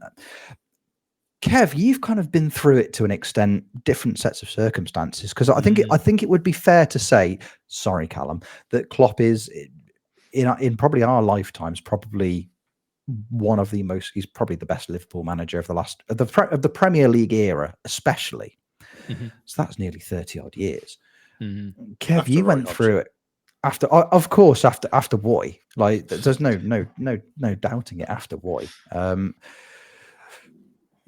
Kev, you've kind of been through it to an extent, different sets of circumstances, because I think it would be fair to say, sorry, Callum, that Klopp is in probably our lifetimes probably one of the most. He's probably the best Liverpool manager of the Premier League era, especially. So that's nearly 30 odd years. Kev, After you went through it. After Woy, like there's no doubting it. After Woy,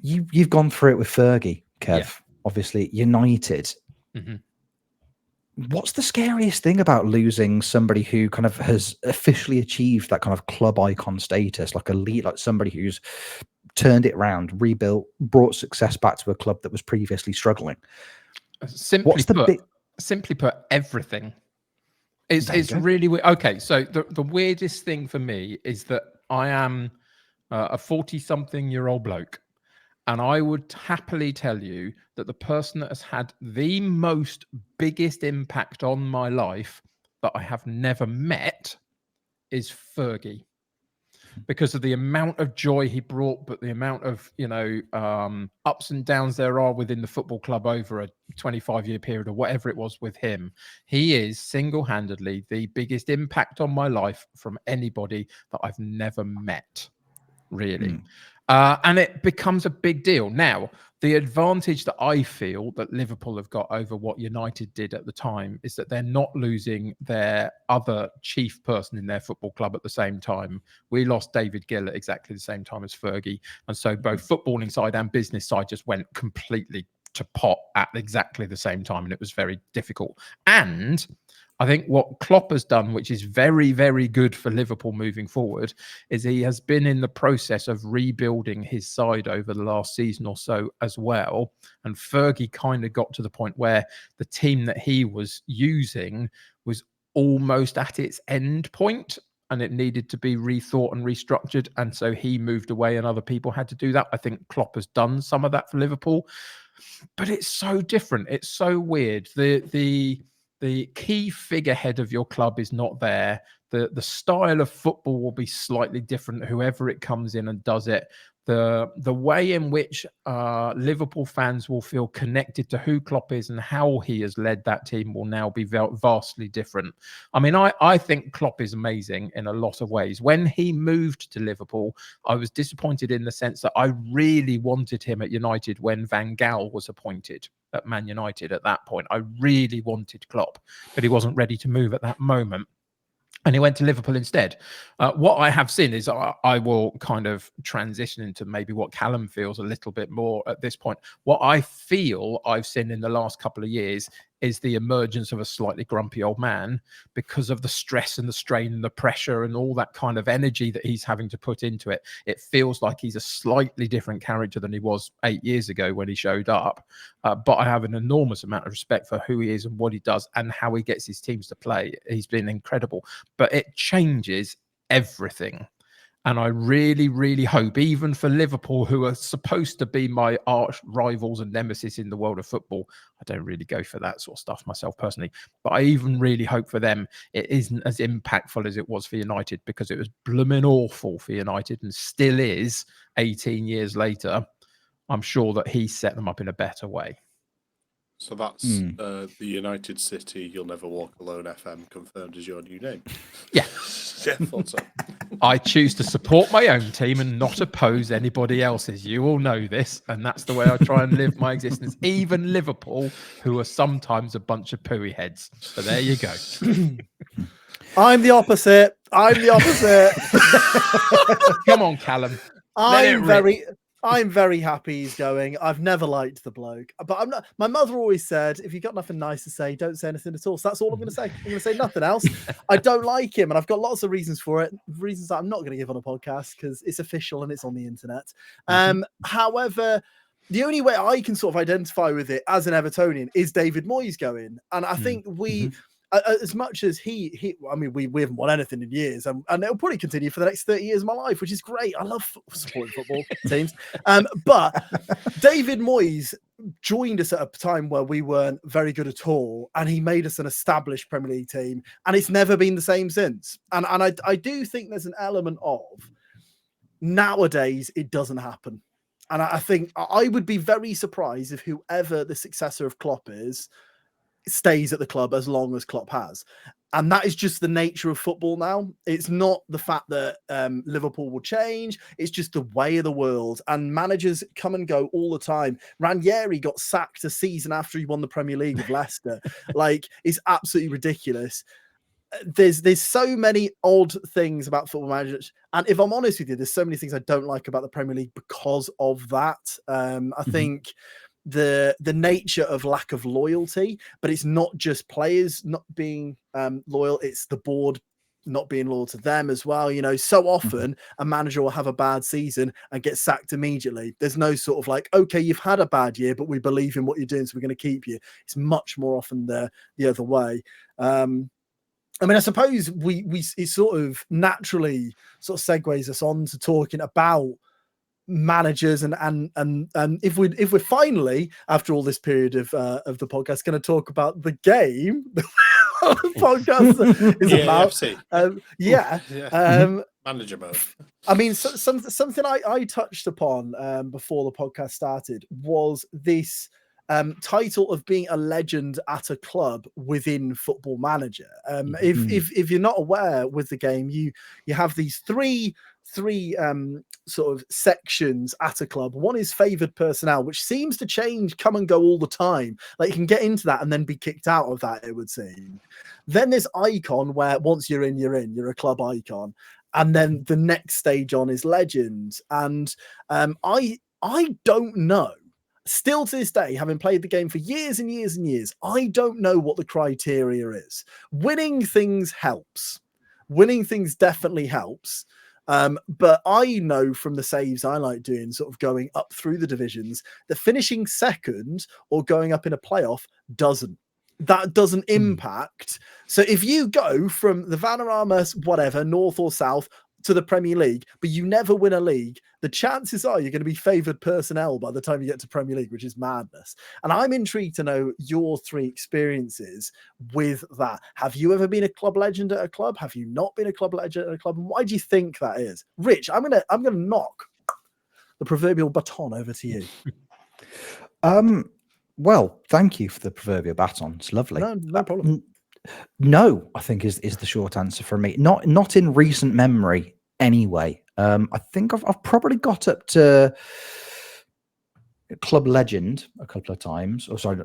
you've gone through it with Fergie, Kev. Yeah. Obviously, United. What's the scariest thing about losing somebody who kind of has officially achieved that kind of club icon status, like a lead, like somebody who's turned it around, rebuilt, brought success back to a club that was previously struggling? Simply put, everything. It's really weird. Okay, so the weirdest thing for me is that I am a 40-something-year-old bloke, and I would happily tell you that the person that has had the biggest impact on my life that I have never met is Fergie, because of the amount of joy he brought, but the amount of ups and downs there are within the football club over a 25-year period or whatever it was with him. He is single-handedly the biggest impact on my life from anybody that I've never met, really. And it becomes a big deal. Now, the advantage that I feel that Liverpool have got over what United did at the time is that they're not losing their other chief person in their football club at the same time. We lost David Gill at exactly the same time as Fergie. And so both footballing side and business side just went completely to pot at exactly the same time. And it was very difficult. And I think what Klopp has done, which is very, very good for Liverpool moving forward, is he has been in the process of rebuilding his side over the last season or so as well. And Fergie kind of got to the point where the team that he was using was almost at its end point and it needed to be rethought and restructured. And so he moved away and other people had to do that. I think Klopp has done some of that for Liverpool, but it's so different. It's so weird. The key figurehead of your club is not there. The style of football will be slightly different, whoever it comes in and does it. The way in which Liverpool fans will feel connected to who Klopp is and how he has led that team will now be vastly different. I mean, I think Klopp is amazing in a lot of ways. When he moved to Liverpool, I was disappointed in the sense that I really wanted him at United when Van Gaal was appointed at Man United at that point. I really wanted Klopp, but he wasn't ready to move at that moment. And he went to Liverpool instead. What I have seen is I will kind of transition into maybe what Callum feels a little bit more at this point. What I feel I've seen in the last couple of years is the emergence of a slightly grumpy old man because of the stress and the strain and the pressure and all that kind of energy that he's having to put into it. It feels like he's a slightly different character than he was 8 years ago when he showed up. But I have an enormous amount of respect for who he is and what he does and how he gets his teams to play. He's been incredible, but it changes everything. And I really, really hope, even for Liverpool, who are supposed to be my arch rivals and nemesis in the world of football, I don't really go for that sort of stuff myself personally, but I even really hope for them it isn't as impactful as it was for United, because it was blooming awful for United and still is 18 years later. I'm sure that he set them up in a better way. So that's the United City You'll Never Walk Alone FM confirmed as your new name. Yeah. Yeah, thought so. I choose to support my own team and not oppose anybody else's. You all know this, and that's the way I try and live my existence. Even Liverpool, who are sometimes a bunch of pooey heads. So there you go. I'm the opposite. Come on, Callum. I'm very happy he's going. I've never liked the bloke, but I'm not. My mother always said, if you've got nothing nice to say, don't say anything at all. So that's all I'm going to say. I'm going to say nothing else. I don't like him, and I've got lots of reasons for it. Reasons that I'm not going to give on a podcast because it's official and it's on the internet. However, the only way I can sort of identify with it as an Evertonian is David Moyes going, and I think we. As much as we haven't won anything in years, and it'll probably continue for the next 30 years of my life, which is great. I love supporting football teams. But David Moyes joined us at a time where we weren't very good at all, and he made us an established Premier League team, and it's never been the same since. And I do think there's an element of nowadays it doesn't happen. And I think I would be very surprised if whoever the successor of Klopp is stays at the club as long as Klopp has. And that is just the nature of football now. It's not the fact that Liverpool will change. It's just the way of the world. And managers come and go all the time. Ranieri got sacked a season after he won the Premier League with Leicester. Like, it's absolutely ridiculous. There's so many odd things about football managers. And if I'm honest with you, there's so many things I don't like about the Premier League because of that. I think the nature of lack of loyalty, but it's not just players not being loyal, it's the board not being loyal to them as well. You know, so often a manager will have a bad season and get sacked immediately. There's no sort of like, okay, you've had a bad year, but we believe in what you're doing, so we're going to keep you. It's much more often the other way. I mean, I suppose it sort of naturally sort of segues us on to talking about managers and if we're finally, after all this period of the podcast, going to talk about the game the podcast is about. Manager mode. I mean, something I touched upon before the podcast started was this title of being a legend at a club within Football Manager. If you're not aware with the game, you have these three sort of sections at a club. One is favoured personnel, which seems to change, come and go all the time. Like, you can get into that and then be kicked out of that, it would seem. Then there's icon, where once you're in, you're a club icon. And then the next stage on is legend. And I don't know. Still to this day, having played the game for years and years and years, I don't know what the criteria is. Winning things helps. Winning things definitely helps. But I know from the saves I like doing, sort of going up through the divisions, that finishing second or going up in a playoff doesn't. That doesn't impact. So if you go from the Vanarama, whatever, north or south, to the Premier League, but you never win a league, the chances are you're going to be favoured personnel by the time you get to Premier League, which is madness. And I'm intrigued to know your three experiences with that. Have you ever been a club legend at a club? Have you not been a club legend at a club? And why do you think that is? Rich, I'm gonna knock the proverbial baton over to you. Well, thank you for the proverbial baton. It's lovely. No problem. No, I think is the short answer for me. Not in recent memory, anyway. I think I've probably got up to club legend a couple of times. Oh, sorry,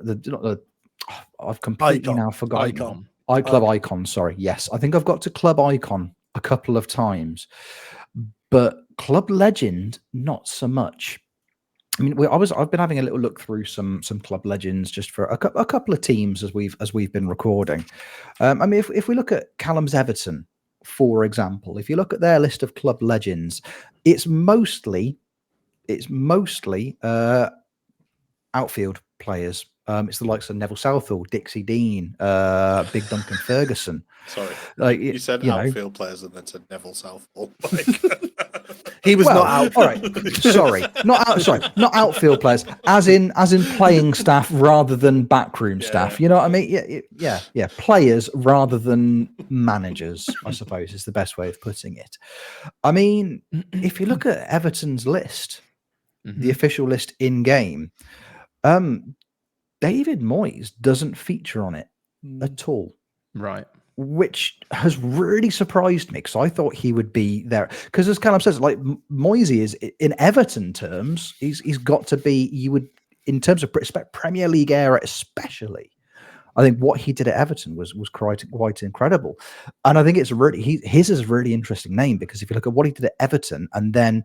I've completely now forgotten. Club icon. Sorry, yes, I think I've got to club icon a couple of times, but club legend not so much. I mean, I've been having a little look through some club legends just for a couple of teams as we've been recording. I mean, if we look at Callum's Everton, for example, if you look at their list of club legends, it's mostly outfield players. It's the likes of Neville Southall, Dixie Dean, Big Duncan Ferguson. Sorry, like you said outfield players and then said Neville Southall. Like... He was not out. All right, sorry, not outfield players, as in playing staff rather than backroom staff. You know what I mean? Yeah. Players rather than managers, I suppose, is the best way of putting it. I mean, if you look at Everton's list, the official list in game, David Moyes doesn't feature on it at all. Right. Which has really surprised me because I thought he would be there. Because as Callum says, like Moisey is in Everton terms, he's got to be. You would, in terms of Premier League era, especially. I think what he did at Everton was quite incredible, and I think it's really his is a really interesting name because if you look at what he did at Everton, and then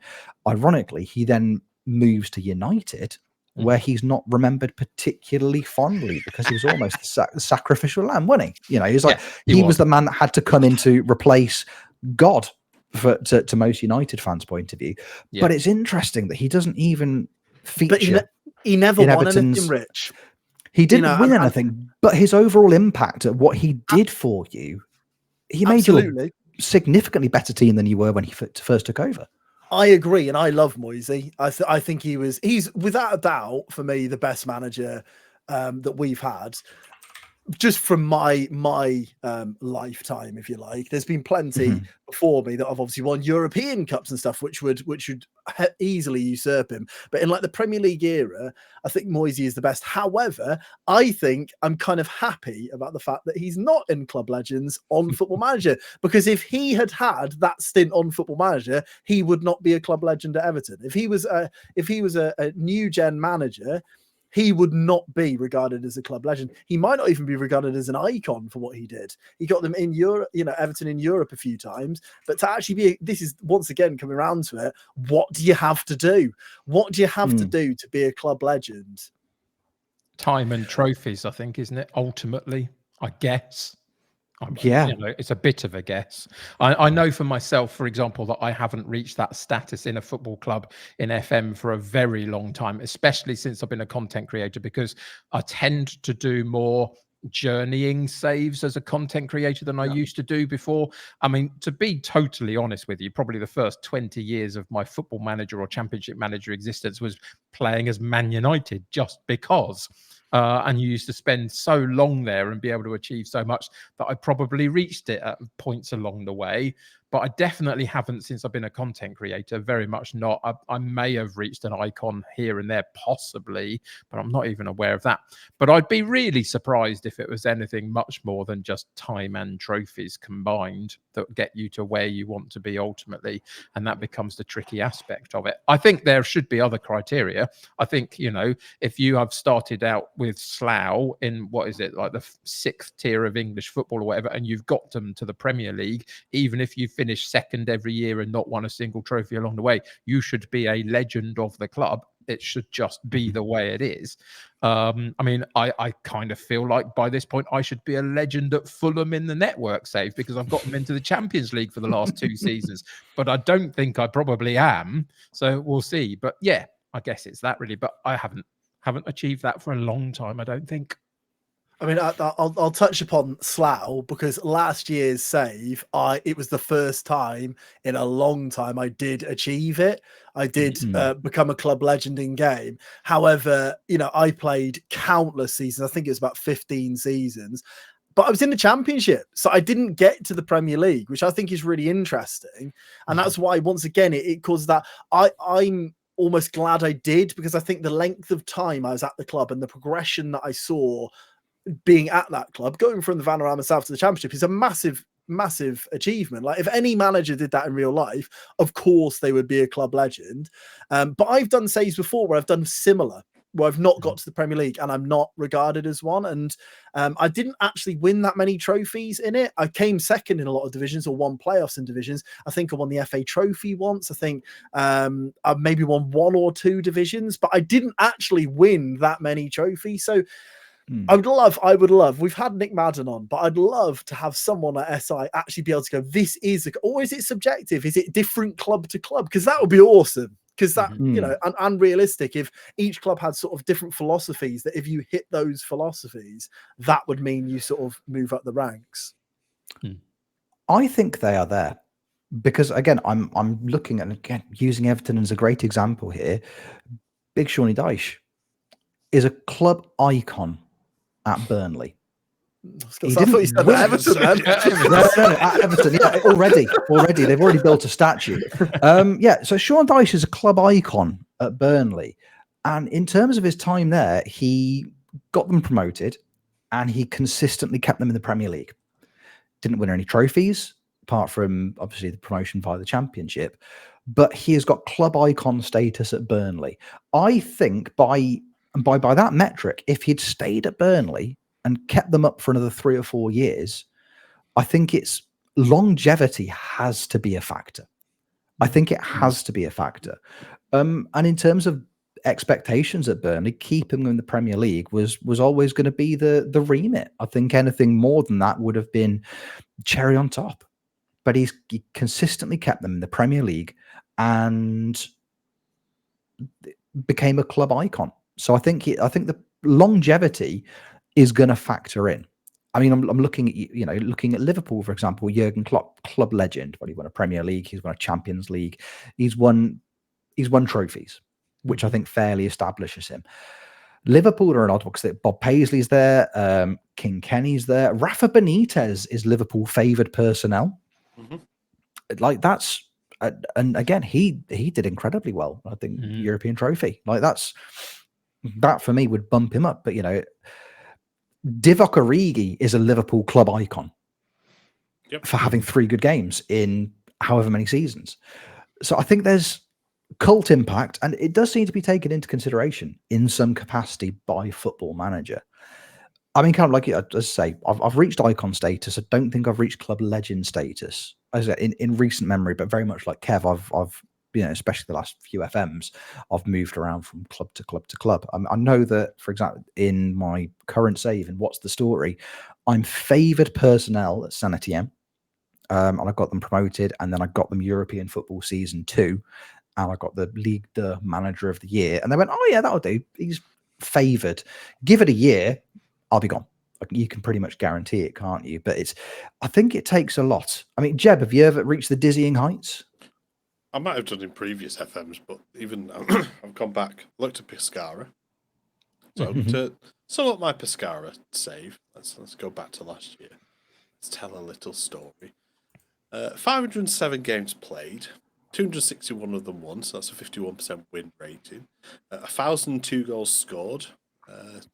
ironically he then moves to United, where he's not remembered particularly fondly because he was almost the sacrificial lamb, wasn't he? You know, he's like he was the man that had to come in to replace God to most United fans' point of view. Yeah. But it's interesting that he doesn't even feature. But he never won anything, Rich. He didn't win anything, but his overall impact at what he did for you, he made you a significantly better team than you were when he first took over. I agree, and I love Moisey. I think he's without a doubt for me the best manager that we've had, just from my lifetime, if you like. There's been plenty before me that have obviously won European Cups and stuff, which would easily usurp him. But in like the Premier League era, I think Moisey is the best. However, I think I'm kind of happy about the fact that he's not in Club Legends on Football Manager, because if he had that stint on Football Manager, he would not be a club legend at Everton. If he was a new gen manager, he would not be regarded as a club legend. He might not even be regarded as an icon for what he did. He got them in Europe, Everton in Europe a few times. But to actually this is once again coming around to it. What do you have to do? What do you have to do to be a club legend? Time and trophies, I think, isn't it? Ultimately, I guess. Yeah, it's a bit of a guess. I know for myself, for example, that I haven't reached that status in a football club in FM for a very long time, especially since I've been a content creator, because I tend to do more journeying saves as a content creator than I used to do before. I mean, to be totally honest with you, probably the first 20 years of my Football Manager or Championship Manager existence was playing as Man United, just because. And you used to spend so long there and be able to achieve so much that I probably reached it at points along the way. But I definitely haven't since I've been a content creator, very much not. I may have reached an icon here and there, possibly, but I'm not even aware of that. But I'd be really surprised if it was anything much more than just time and trophies combined that get you to where you want to be ultimately. And that becomes the tricky aspect of it. I think there should be other criteria. I think, if you have started out with Slough in, what is it, like the 6th tier of English football or whatever, and you've got them to the Premier League, even if you finish second every year and not won a single trophy along the way, you should be a legend of the club. It should just be the way it is. I mean, I kind of feel like by this point I should be a legend at Fulham in the network save because I've got them into the Champions League for the last 2 seasons, but I don't think I probably am. So we'll see. But yeah, I guess it's that really. But I haven't achieved that for a long time, I don't think. I mean, I'll touch upon Slough because last year's save, it was the first time in a long time I did achieve it. I did become a club legend in game. However, I played countless seasons. I think it was about 15 seasons. But I was in the Championship, so I didn't get to the Premier League, which I think is really interesting. And that's why, once again, it causes that. I'm almost glad I did, because I think the length of time I was at the club and the progression that I saw being at that club, going from the Vanarama South to the Championship, is a massive achievement. Like, if any manager did that in real life, of course they would be a club legend. But I've done saves before where I've done similar, where I've not got to the Premier League and I'm not regarded as one. And I didn't actually win that many trophies in it. I came second in a lot of divisions or won playoffs in divisions. I think I won the FA Trophy once. I think I maybe won 1 or 2 divisions, but I didn't actually win that many trophies. So I would love, we've had Nick Madden on, but I'd love to have someone at SI actually be able to go, this is, or is it subjective? Is it different club to club? Because that would be awesome. Because that, and unrealistic, if each club had sort of different philosophies, that if you hit those philosophies, that would mean you sort of move up the ranks. I think they are there because again, I'm looking at, again, using Everton as a great example here. Big Shawnee Dyche is a club icon at Burnley. I thought you said win- Everton then. No, at Everton, yeah, already, they've already built a statue. So Sean Dyche is a club icon at Burnley, and in terms of his time there, he got them promoted, and he consistently kept them in the Premier League. Didn't win any trophies, apart from obviously the promotion via the Championship, but he has got club icon status at Burnley. I think by that metric, if he'd stayed at Burnley and kept them up for another 3 or 4 years, I think it's longevity has to be a factor. I think it has to be a factor. And in terms of expectations at Burnley, keeping them in the Premier League was always going to be the remit. I think anything more than that would have been cherry on top. But he consistently kept them in the Premier League and became a club icon. So I think the longevity is going to factor in. I mean, I'm looking at looking at Liverpool, for example. Jurgen Klopp, club legend, but he won a Premier League, he's won a Champions League, he's won trophies, which I think fairly establishes him. Liverpool are an odd one because Bob Paisley's there, King Kenny's there, Rafa Benitez is Liverpool favoured personnel. Like that's, and again, he did incredibly well. I think European trophy, like that for me would bump him up. But Divock Origi is a Liverpool club icon for having 3 good games in however many seasons. So I think there's cult impact, and it does seem to be taken into consideration in some capacity by Football Manager. I mean, kind of like, as I say, I've reached icon status. I don't think I've reached club legend status, as I said, in recent memory, but very much like Kev, I've especially the last few FMs, I've moved around from club to club to club. I know that, for example, in my current save, in What's the Story, I'm favoured personnel at FMTeam, and I got them promoted, and then I got them European Football Season 2, and I got the League the Manager of the Year, and they went, oh yeah, that'll do. He's favoured. Give it a year, I'll be gone. You can pretty much guarantee it, can't you? But I think it takes a lot. I mean, Jeb, have you ever reached the dizzying heights? I might have done in previous FMs, but even I've gone back, looked at Pescara. So to sum up my Pescara save, let's go back to last year. Let's tell a little story. 507 games played, 261 of them won, so that's a 51% win rating. 1,002 goals scored,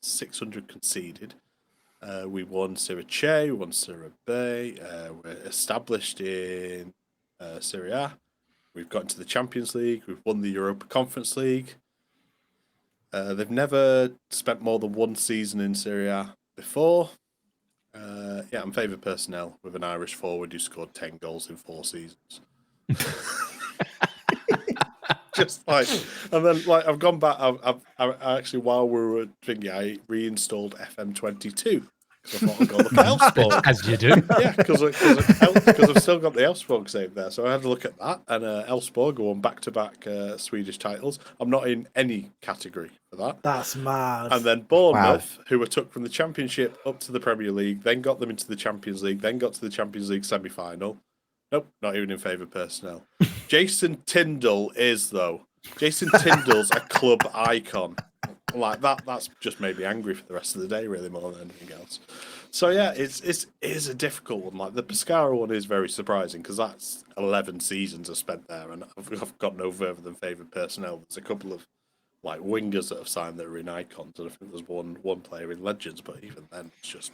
600 conceded. We won Serie C, we won Serie B. We're established in Serie A. We've got into the Champions League. We've won the Europa Conference League. They've never spent more than 1 season in Serie A before. I'm favoured personnel with an Irish forward who scored 10 goals in 4 seasons. Just like, and then like I've gone back. I actually, while we were thinking, I reinstalled FM22. I thought I'd go look at Elfsborg. As you do. Yeah, because I've still got the Elfsborg save there. So I had a look at that, and Elfsborg won back-to-back Swedish titles. I'm not in any category for that. That's mad. And then Bournemouth, who were took from the Championship up to the Premier League, then got them into the Champions League, then got to the Champions League semi-final. Nope, not even in favoured personnel. Jason Tyndall is, though. Jason Tyndall's a club icon. Like that's just made me angry for the rest of the day, really, more than anything else. So yeah, it is a difficult one. Like the Pescara one is very surprising because that's 11 seasons I spent there, and I've got no further than favoured personnel. There's a couple of like wingers that have signed that are in icons, and I think there's one player in legends, but even then, it's just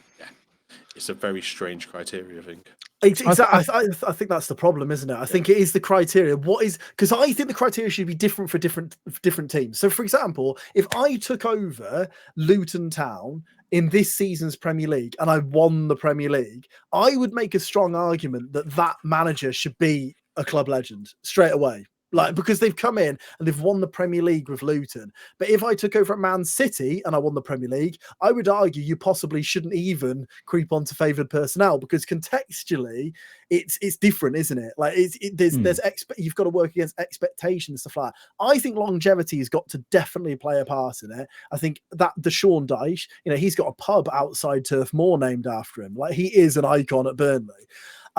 it's a very strange criteria, I think. Exactly. I think that's the problem, isn't it? I think it is the criteria. What is, because I think the criteria should be different for different teams. So, for example, if I took over Luton Town in this season's Premier League and I won the Premier League, I would make a strong argument that manager should be a club legend straight away. Like, because they've come in and they've won the Premier League with Luton. But if I took over at Man City and I won the Premier League, I would argue you possibly shouldn't even creep onto favoured personnel, because contextually it's different, isn't it? Like you've got to work against expectations and stuff like that. I think longevity has got to definitely play a part in it. I think that the Sean Dyche, he's got a pub outside Turf Moor named after him. Like, he is an icon at Burnley.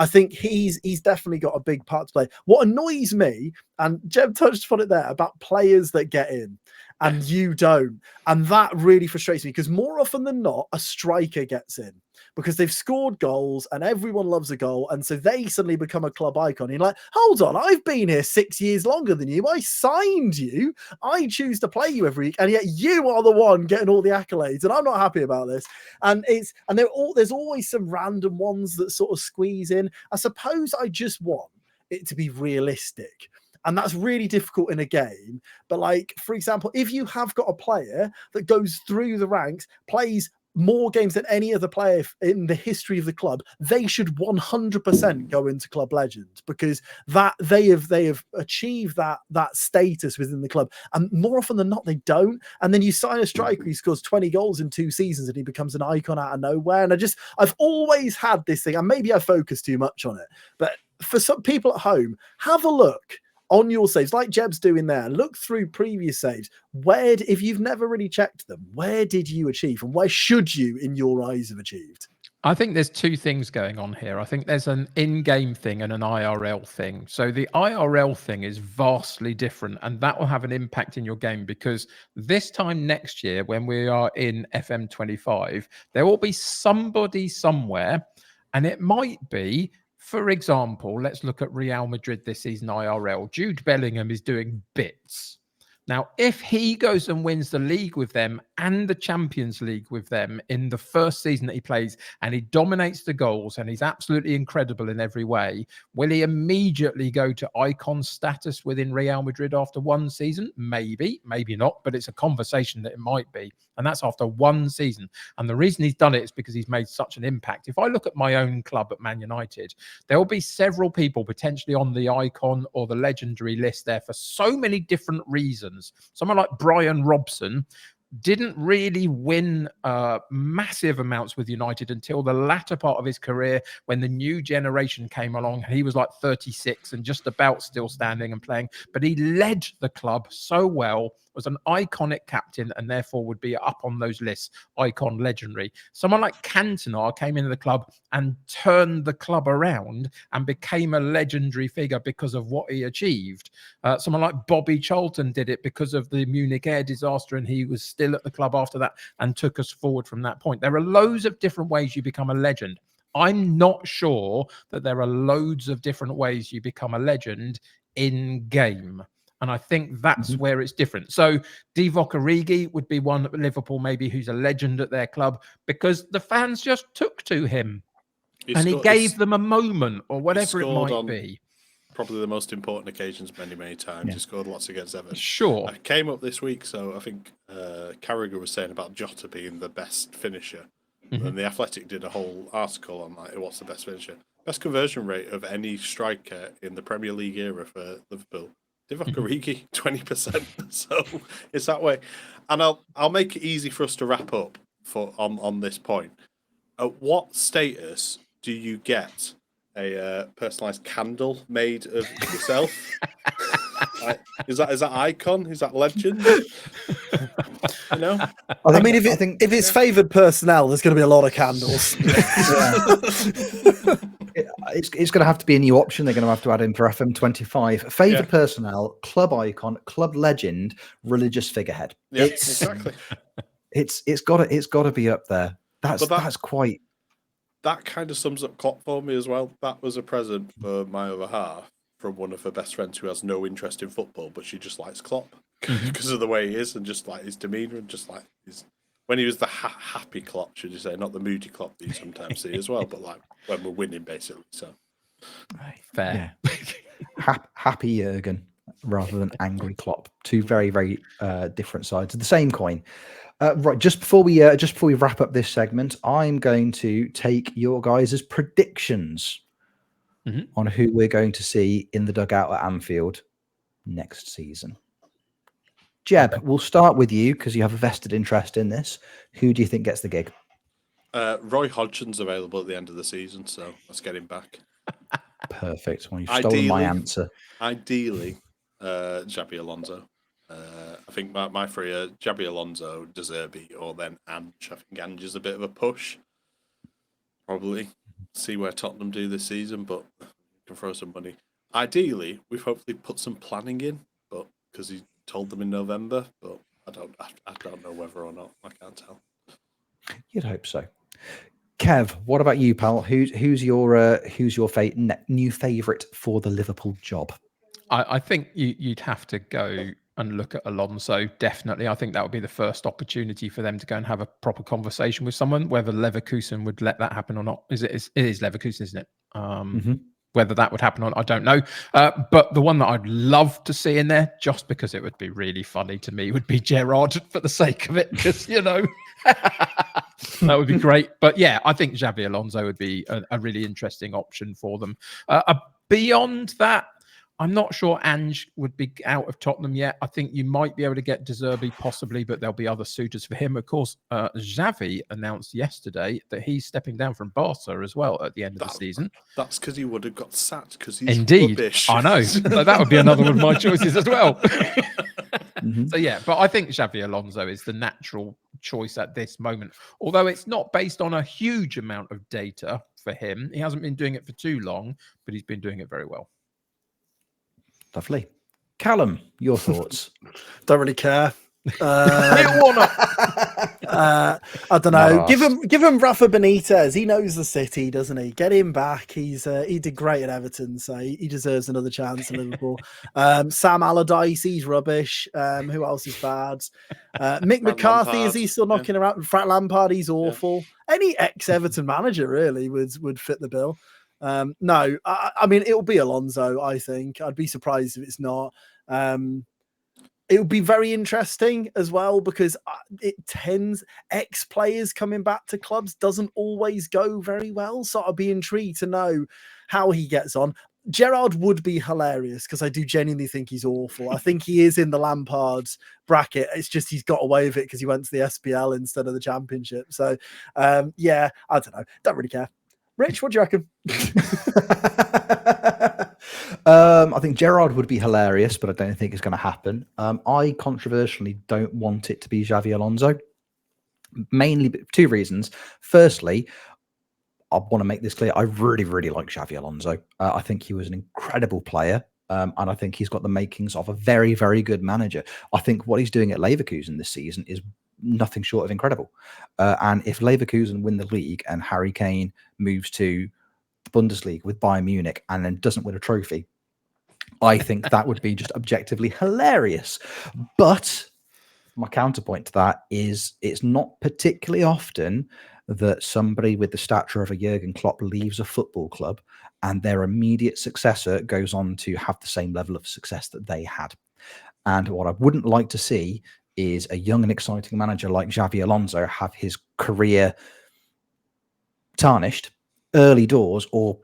I think he's definitely got a big part to play. What annoys me, and Jeb touched upon it there, about players that get in and you don't. And that really frustrates me because more often than not, a striker gets in because they've scored goals and everyone loves a goal. And so they suddenly become a club icon. You're like, hold on, I've been here 6 years longer than you. I signed you. I choose to play you every week. And yet you are the one getting all the accolades. And I'm not happy about this. And there's always some random ones that sort of squeeze in. I suppose I just want it to be realistic. And that's really difficult in a game. But like, for example, if you have got a player that goes through the ranks, plays more games than any other player in the history of the club, they should 100% go into club legend because that they have achieved that status within the club. And more often than not, they don't. And then you sign a striker who scores 20 goals in 2 seasons and he becomes an icon out of nowhere. And I've always had this thing, and maybe I focus too much on it, but for some people at home, have a look on your saves, like Jeb's doing there. Look through previous saves. If you've never really checked them, where did you achieve and where should you, in your eyes, have achieved? I think there's 2 things going on here. I think there's an in-game thing and an IRL thing. So the IRL thing is vastly different, and that will have an impact in your game because this time next year, when we are in FM25, there will be somebody somewhere, and it might be, for example, let's look at Real Madrid this season IRL. Jude Bellingham is doing bits. Now, if he goes and wins the league with them and the Champions League with them in the first season that he plays, and he dominates the goals and he's absolutely incredible in every way, will he immediately go to icon status within Real Madrid after 1 season? Maybe, maybe not, but it's a conversation that it might be. And that's after 1 season. And the reason he's done it is because he's made such an impact. If I look at my own club at Man United, there will be several people potentially on the icon or the legendary list there for so many different reasons. Someone like Brian Robson didn't really win massive amounts with United until the latter part of his career when the new generation came along. He was like 36 and just about still standing and playing, but he led the club so well, was an iconic captain, and therefore would be up on those lists, icon, legendary. Someone like Cantona came into the club and turned the club around and became a legendary figure because of what he achieved. Someone like Bobby Charlton did it because of the Munich air disaster, and he was still at the club after that and took us forward from that point. There are loads of different ways you become a legend. I'm not sure that there are loads of different ways you become a legend in game. And I think that's where it's different. So Divock Origi would be one at Liverpool, maybe, who's a legend at their club because the fans just took to him and he gave them a moment or whatever it might be. Probably the most important occasions many times. Yeah. He scored lots against Everton. Sure. I came up this week, so I think Carragher was saying about Jota being the best finisher. And the Athletic did a whole article on like, what's the best finisher. Best conversion rate of any striker in the Premier League era for Liverpool. Divock Origi, 20%. So it's that way. And I'll make it easy for us to wrap up on this point. At what status do you get a personalised candle made of yourself? Is that icon? Is that legend? You know? I mean, if it's favoured personnel, there's going to be a lot of candles. It's going to have to be a new option. They're going to have to add in for FM25. Favoured personnel, club icon, club legend, religious figurehead. Yeah, exactly. It's got to be up there. That's quite. That kind of sums up Klopp for me as well. That was a present for my other half from one of her best friends who has no interest in football, but she just likes Klopp because of the way he is and just like his demeanour and just like when he was the happy Klopp, should you say, not the moody Klopp that you sometimes see as well, but like when we're winning basically. So fair. Yeah. Happy Jurgen rather than angry Klopp. 2 very, very different sides of the same coin. Right, just before we wrap up this segment, I'm going to take your guys' predictions on who we're going to see in the dugout at Anfield next season. Jeb, we'll start with you because you have a vested interest in this. Who do you think gets the gig? Roy Hodgson's available at the end of the season, so let's get him back. Perfect. Well, you've stolen my answer. Ideally, Xabi Alonso. I think my 3 are Xabi Alonso, De Zerbi, or then Ange. I think Ange is a bit of a push. Probably. see where Tottenham do this season, but you can throw some money. Ideally, we've hopefully put some planning in, but because he told them in November, but I don't know whether or not. I can't tell. You'd hope so. Kev, what about you, pal? Who's your new favourite for the Liverpool job? I think you'd have to go and look at Alonso. Definitely, I think that would be the first opportunity for them to go and have a proper conversation with someone. Whether Leverkusen would let that happen or not, it is Leverkusen, isn't it? Whether that would happen or not, I don't know. But the one that I'd love to see in there, just because it would be really funny to me, would be Gerrard for the sake of it, because that would be great. But yeah, I think Xavi Alonso would be a really interesting option for them. Beyond that, I'm not sure Ange would be out of Tottenham yet. I think you might be able to get De Zerbi possibly, but there'll be other suitors for him. Of course, Xavi announced yesterday that he's stepping down from Barca as well at the end of the season. That's because he would have got sacked because he's rubbish. I know. So that would be another one of my choices as well. So yeah, but I think Xavi Alonso is the natural choice at this moment. Although it's not based on a huge amount of data for him. He hasn't been doing it for too long, but he's been doing it very well. Lovely. Callum, your thoughts? Don't really care. I don't know. Give him Rafa Benitez. He knows the city, doesn't he? Get him back. He did great at Everton, so he deserves another chance in Liverpool. Sam Allardyce, he's rubbish. Who else is bad? Mick McCarthy, Lampard, is he still knocking around? Frank Lampard, he's awful. Any ex-Everton manager really would fit the bill. No, I mean, it'll be Alonso, I think. I'd be surprised if it's not. It would be very interesting as well because ex-players coming back to clubs doesn't always go very well. So I'd be intrigued to know how he gets on. Gerrard would be hilarious because I do genuinely think he's awful. I think he is in the Lampard bracket. It's just he's got away with it because he went to the SPL instead of the Championship. So, yeah, I don't know. Don't really care. Rich, what do you reckon? I think Gerrard would be hilarious, but I don't think it's going to happen. I controversially don't want it to be Xavi Alonso. Mainly two reasons. Firstly, I want to make this clear. I really, really like Xavi Alonso. I think he was an incredible player. And I think he's got the makings of a very, very good manager. I think what he's doing at Leverkusen this season is nothing short of incredible. And if Leverkusen win the league and Harry Kane moves to the Bundesliga with Bayern Munich and then doesn't win a trophy, I think that would be just objectively hilarious. But my counterpoint to that is it's not particularly often that somebody with the stature of a Jurgen Klopp leaves a football club and their immediate successor goes on to have the same level of success that they had. And what I wouldn't like to see is a young and exciting manager like Xavi Alonso have his career tarnished early doors, or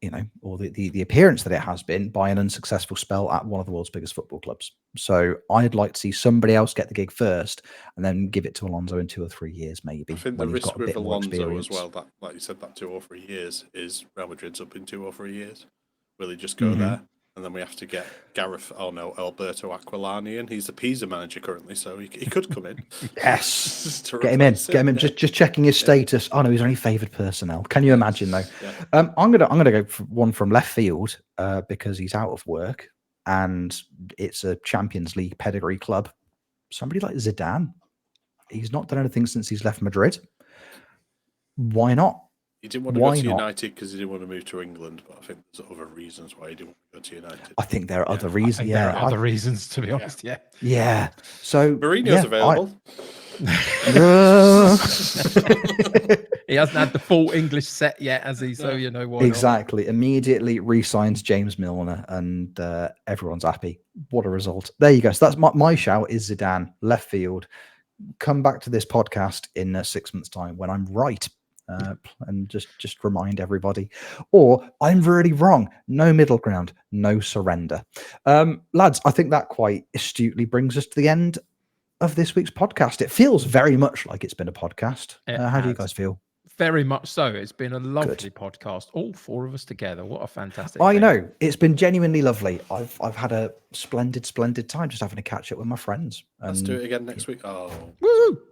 the appearance that it has been by an unsuccessful spell at one of the world's biggest football clubs. So I'd like to see somebody else get the gig first and then give it to Alonso in 2 or 3 years, maybe. I think the risk with Alonso as well, that like you said, that 2 or 3 years is Real Madrid's up in 2 or 3 years. Will he just go there? And then we have to get Alberto Aquilani in. He's the Pisa manager currently, so he could come in. Yes. Get him in. Just checking his status. Oh no, he's only favoured personnel. Can you imagine though? Yeah. I'm gonna go for one from left field because he's out of work and it's a Champions League pedigree club. Somebody like Zidane. He's not done anything since he's left Madrid. Why not? He didn't want to go to United because he didn't want to move to England, but I think there's other reasons why he didn't want to go to United. I think there are other reasons. There are other reasons, to be honest. Yeah. So Mourinho's available. He hasn't had the full English set yet, has he? So you know what? Exactly. Immediately re-signs James Milner, and everyone's happy. What a result! There you go. So that's my shout is Zidane, left field. Come back to this podcast in 6 months' time when I'm right. And just remind everybody, or I'm really wrong. No middle ground, no surrender. Lads, I think that quite astutely brings us to the end of this week's podcast. It feels very much like it's been a podcast. How do you guys feel? Very much so. It's been a lovely podcast. All 4 of us together. What a fantastic I know. It's been genuinely lovely. I've had a splendid time just having a catch up with my friends. Let's do it again next week. Woo!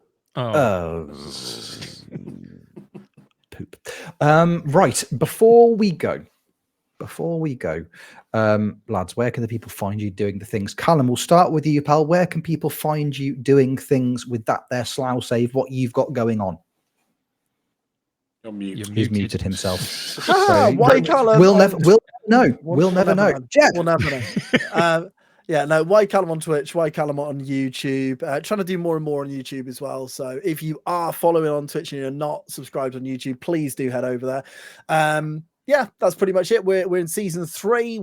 poop. Right, before we go, lads, where can the people find you doing the things? Callum, we'll start with you, pal. Where can people find you doing things with that there Slough save, what you've got going on? You're mute. He's muted himself. Why Callum? We'll never know. We'll never know. Jeff. We'll never know. Yeah, no, why Callum on Twitch, why Callum on YouTube. Trying to do more and more on YouTube as well. So if you are following on Twitch and you're not subscribed on YouTube, please do head over there. Yeah, that's pretty much it. We're in season 3.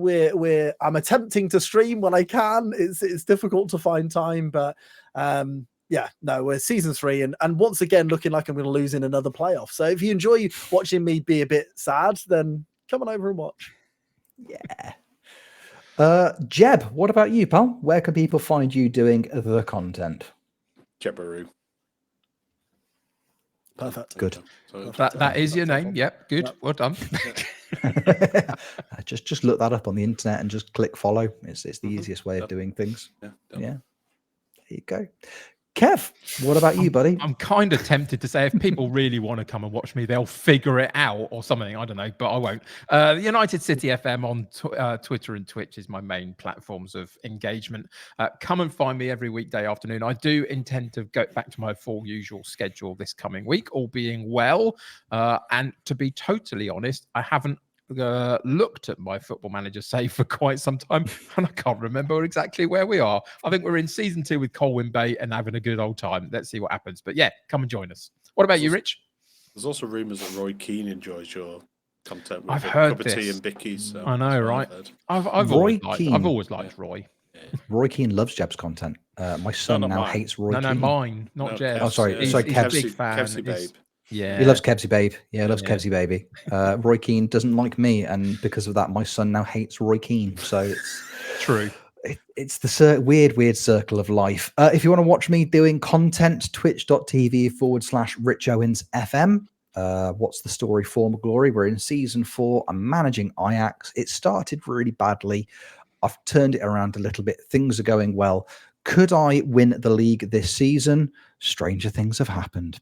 I'm attempting to stream when I can. It's difficult to find time, but yeah, no, we're season 3 and once again looking like I'm going to lose in another playoff. So if you enjoy watching me be a bit sad, then come on over and watch. Yeah. Jeb, what about you, pal? Where can people find you doing the content? Jebaroo. Perfect. Good. That is your name. Yep. Good. Yep. Well done. just look that up on the internet and just click follow. It's the easiest way of doing things. Yeah. There you go. Kev, what about you, buddy? I'm kind of tempted to say if people really want to come and watch me, they'll figure it out or something. I don't know, but I won't. United City FM on Twitter and Twitch is my main platforms of engagement. Come and find me every weekday afternoon. I do intend to go back to my full usual schedule this coming week, all being well. And to be totally honest, I haven't looked at my Football Manager save for quite some time, and I can't remember exactly where we are. I think we're in season 2 with Colwyn Bay and having a good old time. Let's see what happens. But yeah, come and join us. What about you, Rich? There's also rumours that Roy Keane enjoys your content. With I've heard this. Tea and Bickies. So I know, right? I've always liked Roy. Yeah. Roy Keane loves Jeb's content. My son now hates Roy Keane. No, mine, not Jeb. Oh, sorry, he's Kev's a big fan. Kevsy babe. Yeah, he loves Kevsy Babe. Yeah, he loves Kevsy Baby. Roy Keane doesn't like me, and because of that, my son now hates Roy Keane. So it's true. It's the weird circle of life. If you want to watch me doing content, twitch.tv/Rich Owens FM. What's the story? Form of Glory. We're in season 4. I'm managing Ajax. It started really badly. I've turned it around a little bit. Things are going well. Could I win the league this season? Stranger things have happened.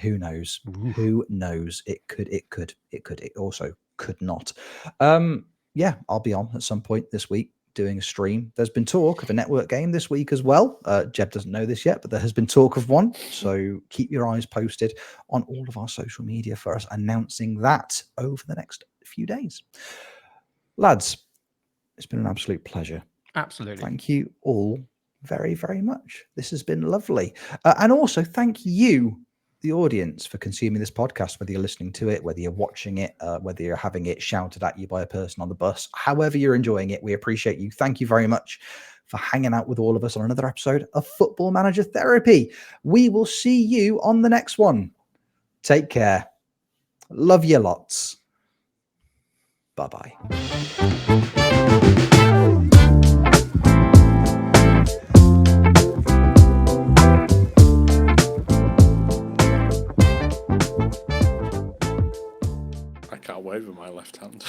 Who knows? Ooh. Who knows? It could. It also could not. Yeah, I'll be on at some point this week doing a stream. There's been talk of a network game this week as well. Jeb doesn't know this yet, but there has been talk of one. So keep your eyes posted on all of our social media for us announcing that over the next few days. Lads, it's been an absolute pleasure. Absolutely. Thank you all very, very much. This has been lovely. And also thank you, the audience, for consuming this podcast, whether you're listening to it, whether you're watching it, whether you're having it shouted at you by a person on the bus, however you're enjoying it, we appreciate you. Thank you very much for hanging out with all of us on another episode of Football Manager Therapy. We will see you on the next one. Take care. Love you lots. Bye-bye. I can't wave with my left hand.